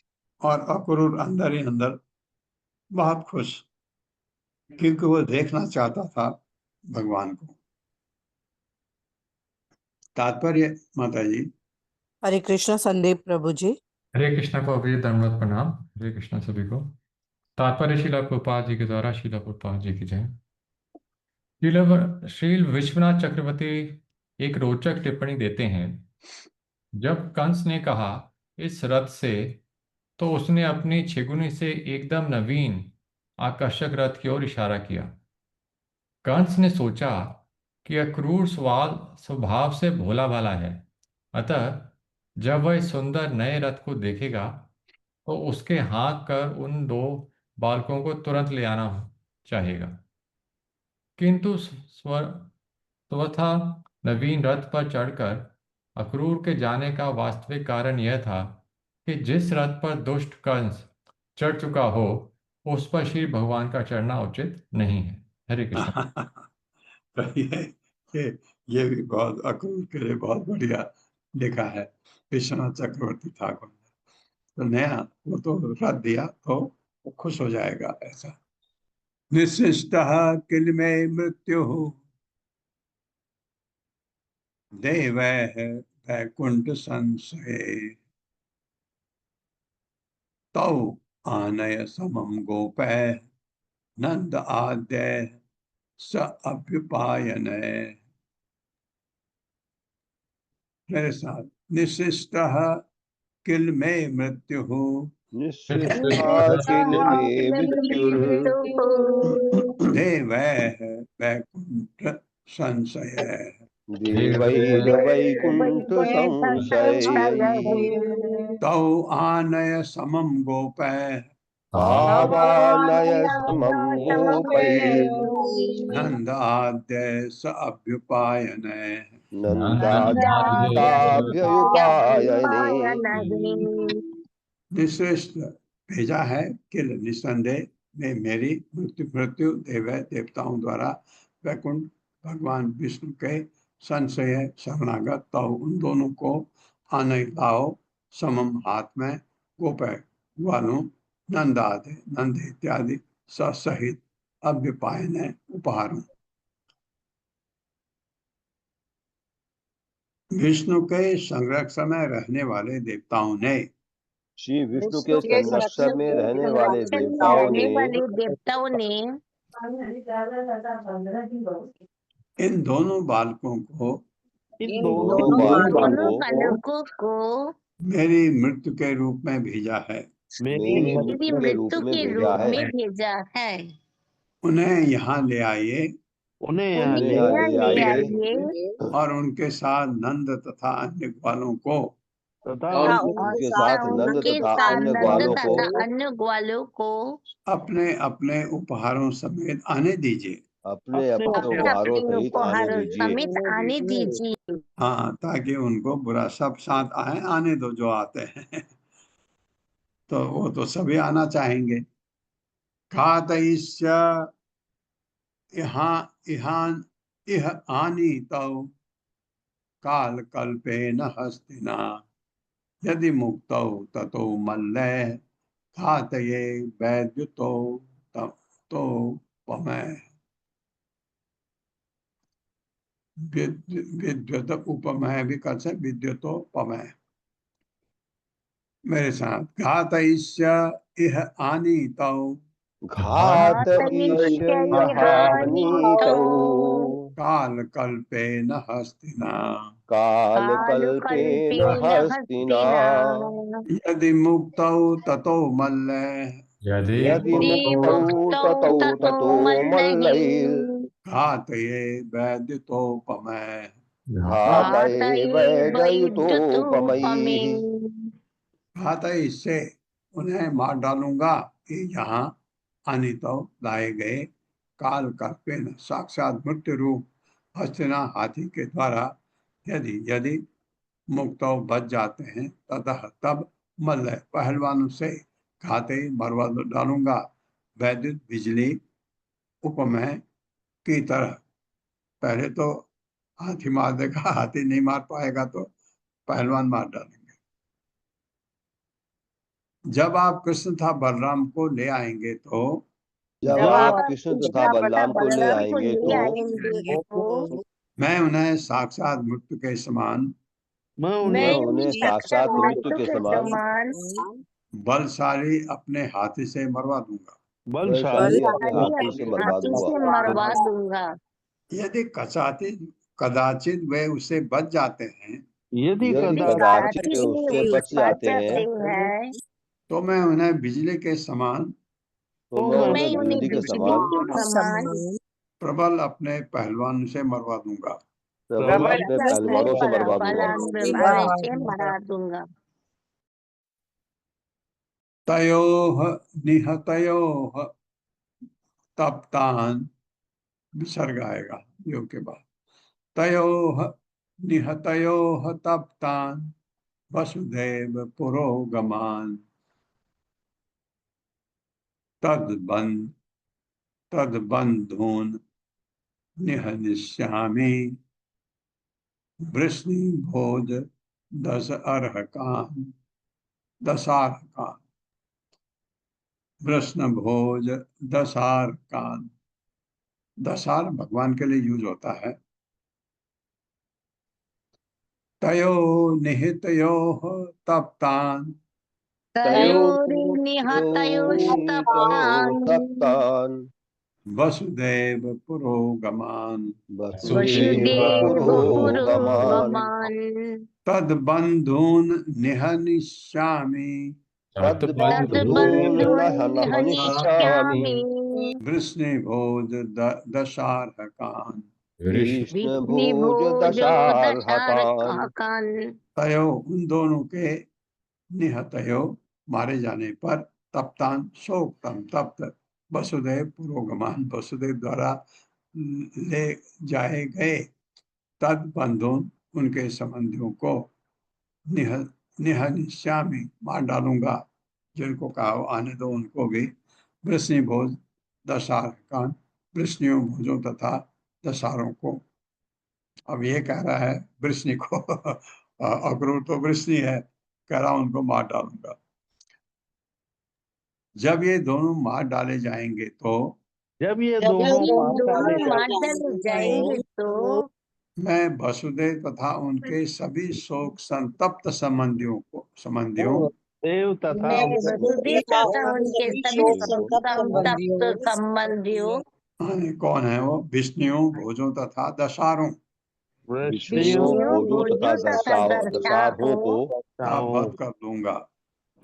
और अक्रूर अंदर ही अंदर बहुत खुश, क्योंकि वो देखना चाहता था भगवान को। तात्पर्य माता जी। हरे कृष्णा संदीप प्रभु जी। हरे कृष्णा को अभी दंडवत प्रणाम। हरे कृष्णा सभी को। तात्पर्य श्रील प्रभुपाद जी के द्वारा श्रील प्रभुपाद जी की जय। श्रील विश्वनाथ चक्रवर्ती एक रोचक टिप्पणी देते हैं। जब कंस ने कहा इस रथ से, तो उसने अपनी छिगुनी से एकदम नवीन आकर्षक रथ की ओर इशारा किया। कंस ने सोचा कि अक्रूर स्वभाव से भोला भाला है। अतः जब वह इस सुंदर नए रथ को देखेगा तो उसके हाँक कर उन दो बालकों को तुरंत ले आना चाहेगा। किंतु स्वतः नवीन रथ पर चढ़कर अक्रूर के जाने का वास्तविक कारण यह था कि जिस रथ पर दुष्ट कंस चढ़ चुका हो उस पर श्री भगवान का चढ़ना उचित नहीं है। हरे कृष्ण। तो ये ये भी बहुत अक्रूर के लिए बहुत बढ़िया लिखा है विश्वनाथ चक्रवर्ती ठाकुर ने। तो नया वो तो रख दिया तो वो खुश हो जाएगा ऐसा। निशिष्ट किल में मृत्यु देव वैकुंठ संशय तौ आनय समम गोपै नंद आद्य स अभ्युपायन। मेरे साथ निशिष्ट किल में मृत्यु निःशिष्टा किल में मृत्युर् देव वैकुंठ संशय देवैर्वैकुंठ संशय तौ आनय समम गोपै तावानय समं गोपैर् नंद आद्य स अभ्युपायन। नंदाद्याभ्युपायने। निश्रेष्ठ भेजा है किल निसंदेह में मेरी मृत्यु देव देवताओं द्वारा वैकुंठ भगवान विष्णु के संशय शरणागत तो उन दोनों को आने लाओ समम हाथ में गोपय ग्वालों नंदादि नंद इत्यादि सहित अभ्युपायन उपहारों। विष्णु के संरक्षण में रहने वाले देवताओं ने श्री विष्णु के संरक्षण में रहने वाले देवताओं ने इन दोनों बालकों को बालकों को मेरी मृत्यु के रूप में भेजा है। मेरी मृत्यु के रूप में भेजा है। उन्हें यहाँ ले आइए उन्हें ले आइए और उनके साथ नंद तथा अन्य ग्वालों को उनके साथ नंद तथा अन्य ग्वालों को अपने अपने उपहारों समेत आने दीजिए। अपने अपने उपहारों सहित आने दीजिए। हाँ, ताकि उनको बुरा सब साथ आने दो जो आते हैं तो वो तो सभी आना चाहेंगे। घातयिष्य इह आनी तौ काल कल्पेन हस्तिना यदि मुक्तौ ततो मल्ले घातये वैद्युतो तो पमय। विद्युत उपमय भी कर सकते विद्युतोपमय। मेरे साथ घातयिष्य इह आनीतौ काल कल्पेन हस्तिना यदि मुक्तौ ततो मल्ले घातये वैद्युतोपमय। घातय से उन्हें मार डालूंगा कि यहाँ अनितो लाए गए काल कल्पेन साक्षात मृत्यु रूप हस्तिना हाथी के द्वारा यदि यदि मुक्त बच जाते हैं ततः तब मल्ल पहलवानों से घाते मरवा डालूंगा वैद्युत बिजली उपमय की तरह। पहले तो हाथी मार देगा, हाथी नहीं मार पाएगा तो पहलवान मार डालेंगे। जब आप कृष्ण तथा बलराम को ले आएंगे तो मैं उन्हें साक्षात मृत्यु के समान बलशाली अपने हाथी से मरवा दूंगा। यदि कदाचित वे उसे बच जाते हैं तो मैं उन्हें बिजली के समान प्रबल अपने पहलवान से मरवा दूंगा। प्रबल अपने पहलवानों से मरवा दूंगा। बीमारी से मरा दूंगा। तयोः निहतयोः तप्तान, विसर्ग आएगा योग के बाद। तयोः निहतयोः तप्तान वसुदेव पुरोगमान तद्बंधून निहनिष्यामि वृष्णिभोज दशार्हकान वृष्णभोज दशार्हकान। दशार भगवान के लिए यूज होता है। तयो निहितयोः तप्तान तयोर्निहतयोस्तप्तान् वसुदेव पुरोगमान वसुदेव पुरोगमान् तद्बंधून निहनिष्यामि तद्बंधून् हनिष्यामि वृष्णिभोज दशार्हकान कृष्णभोज दशार्हकान्। तयो, उन दोनों के निहतयो मारे जाने पर तप्तान शोकतम तप्त वसुदेव पुरोगमान वसुदेव द्वारा ले जाए गए तद बंधुन उनके संबंधियों को निहनिष्यामि मार डालूंगा। जिनको कहा आने दो उनको भी। वृष्णि भोज दशार्हकान वृष्णियों भोजों तथा दशारों को। अब ये कह रहा है वृष्णि को अक्रूर तो वृष्णि है, कह रहा उनको मार डालूंगा। जब ये दोनों मार डाले जाएंगे तो जब ये दोनों मार डाले जाएंगे तो मैं वसुदेव तथा उनके सभी शोक संतप्त संबंधियों देव तथा मैं वसुदेव तथा उनके सभी संतप्त संबंधियों कौन है वो? विष्णुओं भोजों तथा दशारों विष्णु भोजों तथा दशारों को वध कर दूंगा।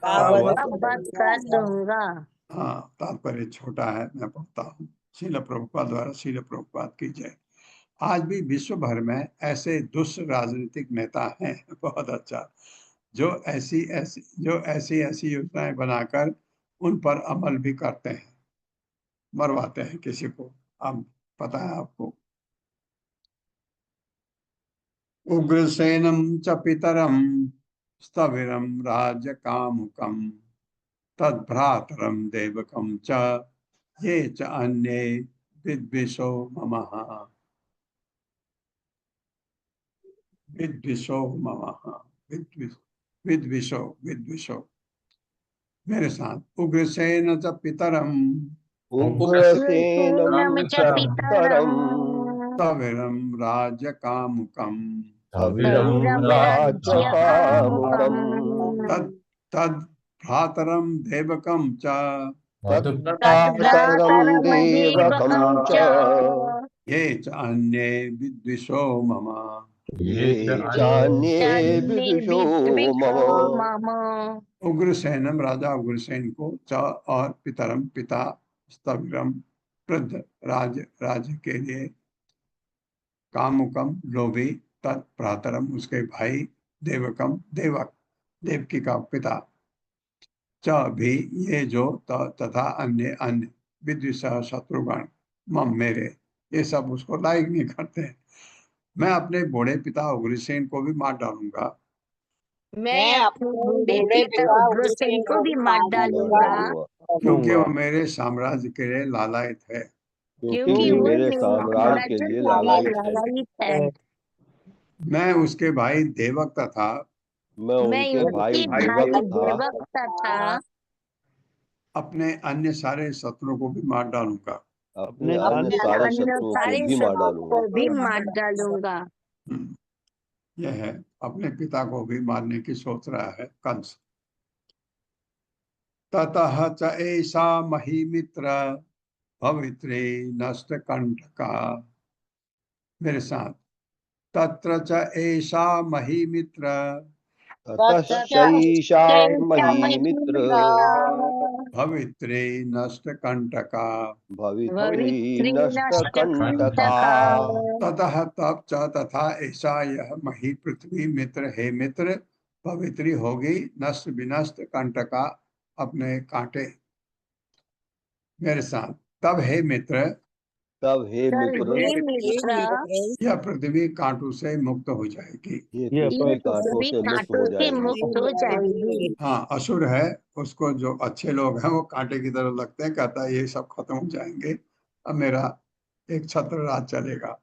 वध कर दूंगा। हाँ, तात्पर्य छोटा है, मैं पढ़ता हूँ। श्रील प्रभुपाद द्वारा श्रील प्रभुपाद की जय। आज भी विश्व भर में ऐसे दुष्ट राजनीतिक नेता हैं, बहुत अच्छा, जो ऐसी योजनाएं बनाकर उन पर अमल भी करते हैं, मरवाते हैं किसी को। अब पता है आपको। उग्रसेनम च पितरम स्थविरम राज्य कामुकम तद्भ्रातरम देवकम च ये च अन्ये विद्विषो ममः विद्विषो मेरे साथ। उग्रसेन च पितरम उग्रसेनम च पितरम स्थविरम राज्य कामुकम राज्यकामुकम् तद्भ्रातरं देवकं च तद्भ्रातरं देवकं च ये च अन्ये विद्विषो मम ये चान्ये विदुषो मम। उग्रसेनम राजा उग्रसेन को च और पितरम पिता स्थविरम वृद्ध राज्य के लिए कामुकम लोभी तत्प्रातरम उसके भाई देवकम देवकी का पिता च भी ये जो तथा अन्य विद्विष शत्रुगण मम मेरे ये सब उसको लाइक नहीं करते। मैं अपने बूढ़े पिता उग्रसेन को भी मार डालूंगा। मैं अपने बूढ़े पिता उग्रसेन को भी मार डालूंगा क्योंकि वो मेरे साम्राज्य के लिए लालायित है। क्योंकि मेरे साम्राज्य के लिए लालायित है। मैं उसके भाई देवक तथा मैं उनके भाई देवक तथा अपने अन्य सारे शत्रुओं को भी मार डालूंगा। अपने अन्य सारे शत्रुओं को भी मार डालूंगा। यह है, अपने पिता को भी मारने की सोच रहा है कंस। ततः च ऐसा महिमित्र भवित्री नष्ट कंटका मेरे साथ। तत्र च ऐसा महिमित्र ततश्चैषा महिमित्र भवित्री नष्ट कंटका भवित्री नष्ट कंटका ततः तब च तथा ऐसा यह मही पृथ्वी मित्र हे मित्र पवित्री होगी नष्ट विनष्ट कंटका अपने कांटे मेरे साथ तब हे मित्र तब हे मित्र यह पृथ्वी कांटों से मुक्त हो जाएगी। ये पृथ्वी कांटों से मुक्त हो जाएगी। हाँ असुर है उसको जो अच्छे लोग हैं वो कांटे की तरह लगते हैं कहता है ये सब खत्म हो जाएंगे अब मेरा एक छत्र राज चलेगा।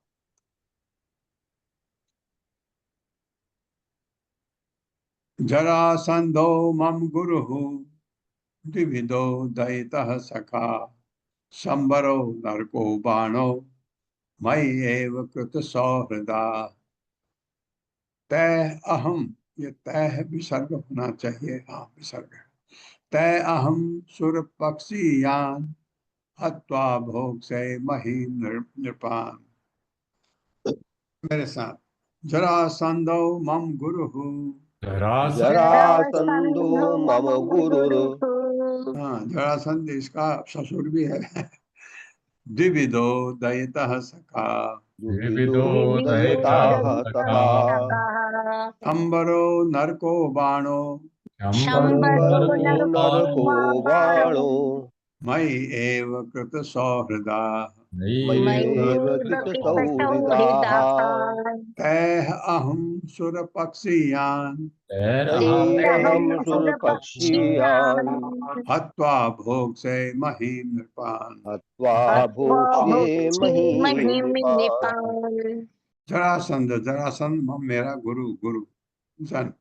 जरासंधो मम गुरु द्विविधो दयितः सखा शंबरो नरको बाणो मयि एव कृत सौहृदा तय अहम ये तय विसर्ग होना चाहिए हाँ विसर्ग तय अहम सुर पक्षी यान हत्वा भोग से मही नृपान मेरे साथ जरासंधो मम गुरु जरासंधो मम गुरु हाँ जरासंध इसका ससुर भी है द्विविधो दयितः सखा द्विविधो दयितः सखा शंबरो नरको बाणो शंबरो नरको बाणो मयि एव कृत सौहृदा मय्येव कृत सौहृदाः तैः अहं सुरपक्षीयान् तैरहं सुरपक्षीयान् हत्वा भोक्ष्ये महीं नृपान् हत्वा भोक्ष्ये महीम्। जरासंध जरासंध मेरा गुरु जन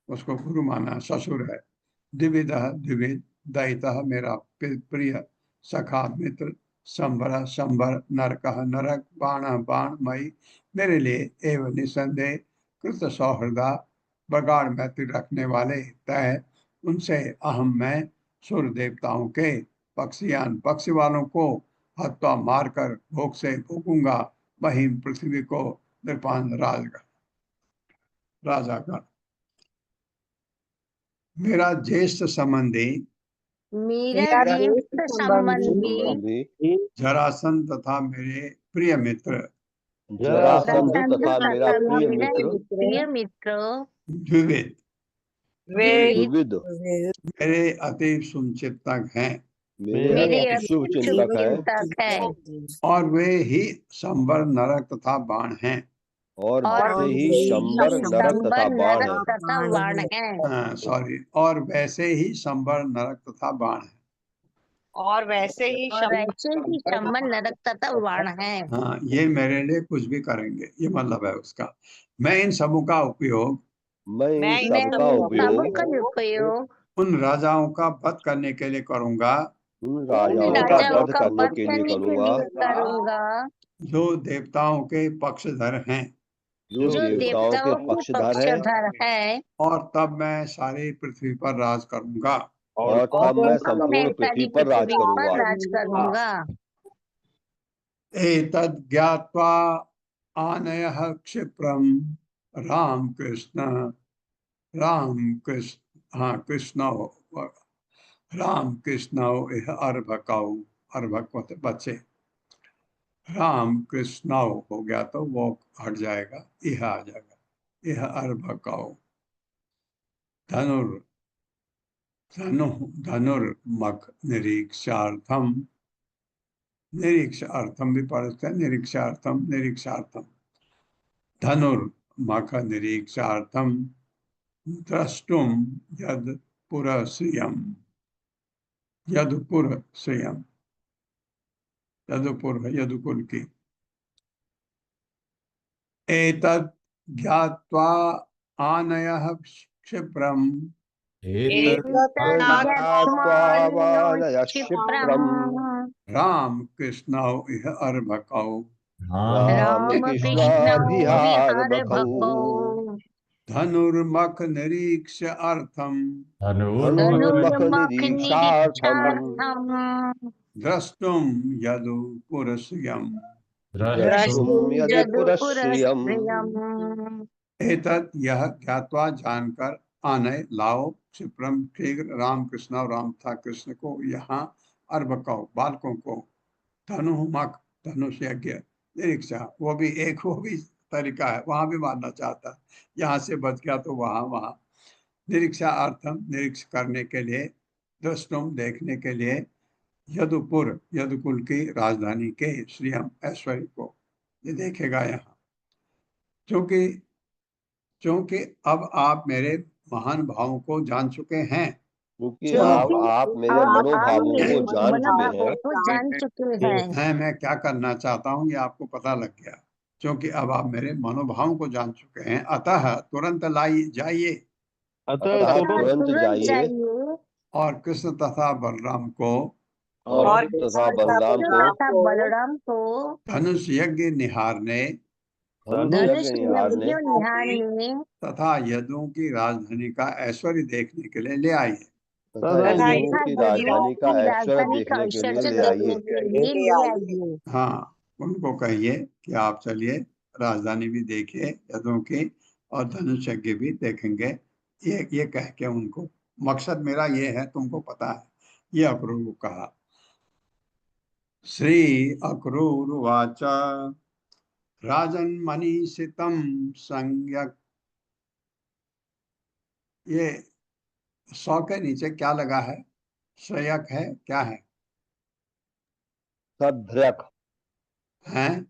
उसको गुरु माना ससुर है द्विविधः द्विविध दयितः मेरा प्रिय सखा मित्र शंबर शंबर नरकः नरक बाण बाण मई मेरे लिए एवं निसंदेह कृत सौहृदा बगाड़ मैत्री रखने वाले तय उनसे अहम मैं सुर देवताओं के पक्षियान पक्षी वालों को हत्वा मारकर भोग से भोगूंगा वहीं पृथ्वी को नृपान राजा का मेरा ज्येष्ठ संबंधी जरासंध तथा मेरे प्रिय मित्र जरासंध तथा मेरा प्रिय मित्र द्विविध मेरे अति शुभचिंतक हैं मेरे अति शुभचिंतक हैं और वे ही शंबर नरक तथा बाण हैं और वैसे ही शंबर नरक तथा बाण है। सॉरी और वैसे ही शंबर नरक तथा बाण है और वैसे ही शंबर नरक तथा बाण है। हाँ ये मेरे लिए कुछ भी करेंगे ये मतलब है उसका मैं इन सबों का उपयोग उन राजाओं का वध करने के लिए करूंगा जो देवताओं के पक्षधर हैं जो देवताओं के पक्षधर है और तब मैं सारी पृथ्वी पर राज करूंगा और तब मैं संपूर्ण पृथ्वी पर राज करूंगा। एतद् ज्ञात्वा आनयः क्षिप्रम कृष्ण यह अर्भक बच्चे राम कृष्ण हो गया तो वो हट जाएगा यह आ जाएगा यह अर्भकाओ धनुर्मख निरीक्षार्थम भी पढ़ते हैं निरीक्षार्थम धनुर्मख निरीक्षार्थम द्रष्टुम यदुपुर की एतद् ज्ञात्वा आनयः क्षिप्रम राम कृष्ण इह अर्भकौ धनुर्मख निरीक्ष अर्थम द्रष्टुम यदुपुरश्रियम् एतत् यह ज्ञात्वा जानकर आनय लाओ क्षिप्रम श्री राम कृष्ण और राम था कृष्ण को यहाँ अर्भकौ बालकों को धनुमक धनुष यज्ञ निरीक्षा वो भी तरीका है, वहां भी मानना चाहता है, यहाँ से बच गया तो वहां निरीक्षा अर्थम निरीक्ष करने के लिए, दृष्टुम देखने के लिए, यदुपुर यदुकुल की राजधानी के श्रीयम ऐश्वर्य को ये देखेगा यहाँ। क्योंकि क्योंकि अब आप मेरे महान भावों को जान चुके हैं, क्योंकि अब आप मेरे आप मनोभावों मेरे को जान चुके मनोभावों हैं। को जान चुके हैं। मैं क्या करना चाहता हूँ ये आपको पता लग गया। क्योंकि अब आप मेरे मनोभावों को जान चुके हैं, अतः तुरंत लाई जाइए अतः तुरंत तुरंत जाइए और कृष्ण तथा बलराम को और तथा बलराम को तथा बलराम को धनुष यज्ञ निहारने धनुष यज्ञ निहारने निहारने तथा यदुओं की राजधानी का ऐश्वर्य देखने के लिए ले आइए। तथा यदुओं तथा की राजधानी का यदुओं की ऐश्वर्य राजधानी का देखने के लिए ऐश्वर्य ले आइए। देखने के लिए ले आइए। हाँ, उनको कहिए कि आप चलिए राजधानी भी देखिए यदुओं की और धनुष यज्ञ भी देखेंगे। ये कह के उनको, मकसद मेरा ये है, तुमको पता है, ये अक्रूर को कहा। श्री अक्रूर वाच राजन मनीषितम संज्ञक, ये 100 के नीचे क्या लगा है? श्रेयक है, क्या है? सध्रक हैं?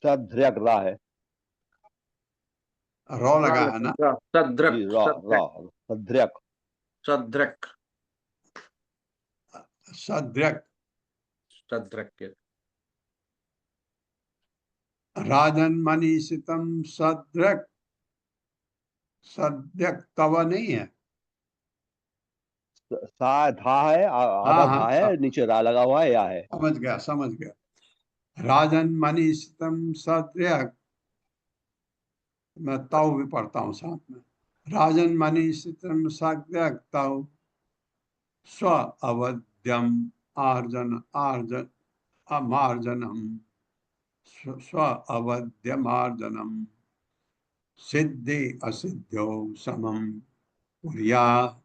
सध्रक रा है रो लगा है ना? सद्रक जी, रा रा सध्रक सद्रक सद्रक सद्रक राजन मनीषितम सद्रक, सद्रक तव नहीं है, सा था है, आधा हाँ, था है, नीचे रा लगा हुआ है, या है। समझ गया। राजन मनीषितम सद्रक, मैं तव भी पढ़ता हूँ साथ में। राजन मनीषितम सद्रक तव स्व अवध्यम अमार्जनम स्व अवध्यमार्जनम सिद्धि असिद्ध्यो समम कुर्यात्,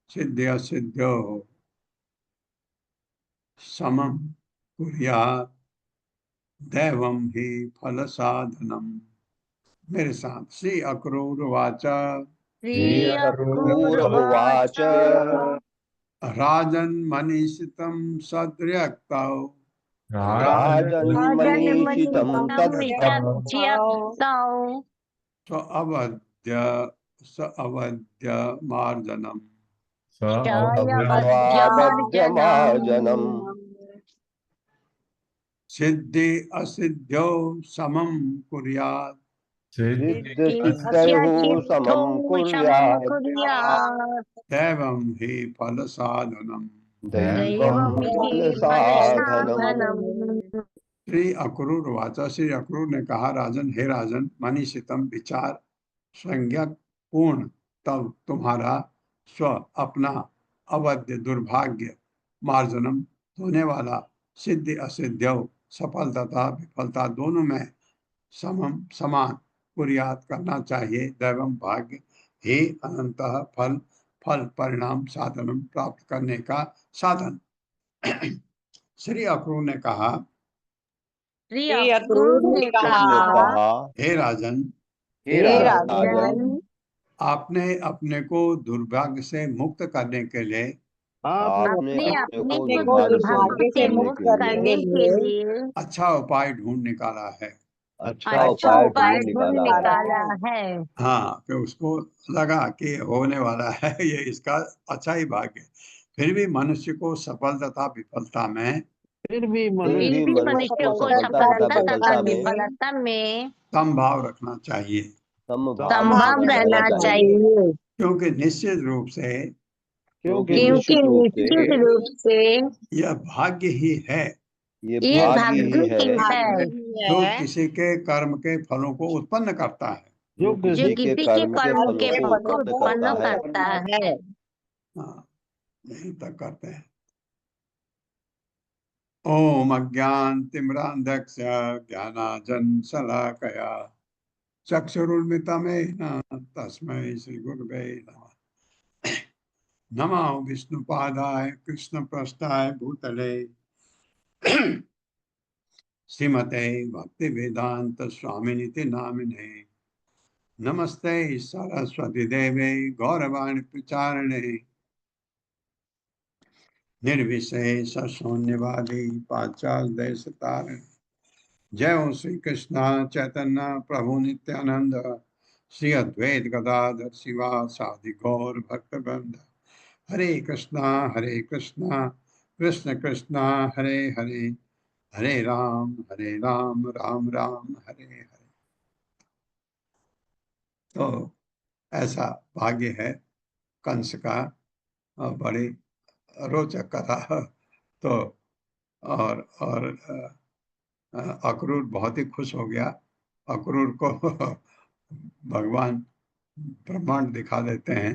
सिद्धि असिद्ध्यो समम कुर्यात् दैवम ही फल साधनम। मेरे साथ श्री अक्रूर वाच श्री अक्रूर उवाच राजन मनीषितम सद्रक तव राजन् मनीषितं तद्रक् स्व अवध्य मार्जनम स्वावध्यमार्जनम् सिद्धि असिद्ध्यो समम कुर्यात् सिद्धिसिद्धयोः समं कुर्यात् दैवम ही फल साधनम। दैवं फलसाधनम्। श्री अक्रूर वाचा, श्री अक्रूर ने कहा, राजन हे राजन, मनीषितम विचार संज्ञक पूर्ण तब तुम्हारा स्व अपना अवध्य दुर्भाग्य मार्जनम धोने वाला सिद्धि असिद्ध्य सफल तथा विफलता दोनों में समान कुर्यात करना चाहिए। दैवम भाग्य ही अनंत फल परिणाम साधनम प्राप्त करने का साधन। श्री अक्रूर ने कहा, श्री अक्रूर ने कहा, हे राजन, आपने अपने को दुर्भाग्य से मुक्त करने के लिए आपने अपने को दुर्भाग्य से मुक्त करने के लिए अच्छा उपाय ढूंढ निकाला है। अच्छा उपाय ढूंढ निकाला है। हाँ, कि उसको लगा कि होने वाला है ये इसका अच्छा ही भाग्य। फिर भी मनुष्य को सफल तथा विफलता में मनुष्य को सफलता तथा विफलता में समभाव रखना चाहिए, संभाव रहना चाहिए। क्योंकि निश्चित रूप से यह भाग्य ही है, ये भाग्य ही है जो किसी के कर्म के फलों को उत्पन्न करता है, जो किसी के कर्म के फलों को उत्पन्न करता है। हाँ, यहीं तक करते हैं। ओम अज्ञानतिमिरान्धस्य ज्ञानाञ्जनशलाकया चक्षुरुन्मिलितं येन तस्मै श्रीगुरवे नमः। नमो विष्णुपादाय कृष्णप्रस्थाय भूतले श्रीमते भक्ति वेदांत स्वामिनिति नामिने। नमस्ते सरस्वती देवे गौरवाणी प्रचारिणे निर्विशेष शून्यवादी पाश्चात्य देश तारिणे। जय हो श्री कृष्ण चैतन्य प्रभु नित्यानंद श्री अद्वैत गदाधर शिवासादि गौर भक्तवृंद। हरे कृष्णा कृष्ण कृष्ण हरे हरे, हरे राम राम राम हरे हरे। तो ऐसा भाग्य है कंस का, बड़ी रोचक कथा। तो और अक्रूर बहुत ही खुश हो गया। अक्रूर को भगवान ब्रह्मांड दिखा देते हैं।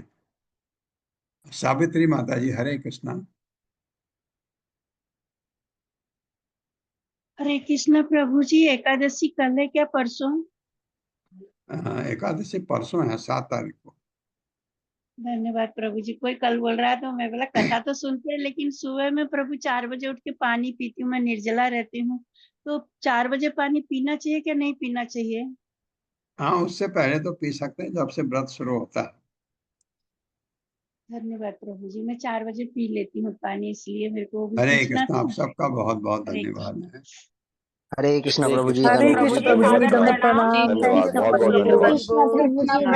सावित्री माता जी हरे कृष्णा। हरे कृष्ण प्रभु जी, एकादशी कल है क्या परसों? एकादशी परसों है 7 तारीख को। धन्यवाद प्रभु जी। कोई कल बोल रहा था, मैं बोला कथा तो सुनते हैं लेकिन सुबह में प्रभु 4 बजे उठ के पानी पीती हूँ, मैं निर्जला रहती हूँ, तो 4 बजे पानी पीना चाहिए क्या नहीं पीना चाहिए? हाँ, उससे पहले तो पी सकते हैं जब से व्रत शुरू होता है। धन्यवाद प्रभु जी, मैं 4 बजे पी लेती हूँ पानी, इसलिए मेरे को भी हरे पूछना कृष्ण, था। आप सबका बहुत बहुत हरे धन्यवाद है। हरे कृष्ण प्रभु जी, हरे धन्यवाद। कृष्ण प्रभु जी, धन्यवाद, प्रणाम। बहुत बहुत हरे धन्यवाद। कृष्ण प्रभु जी।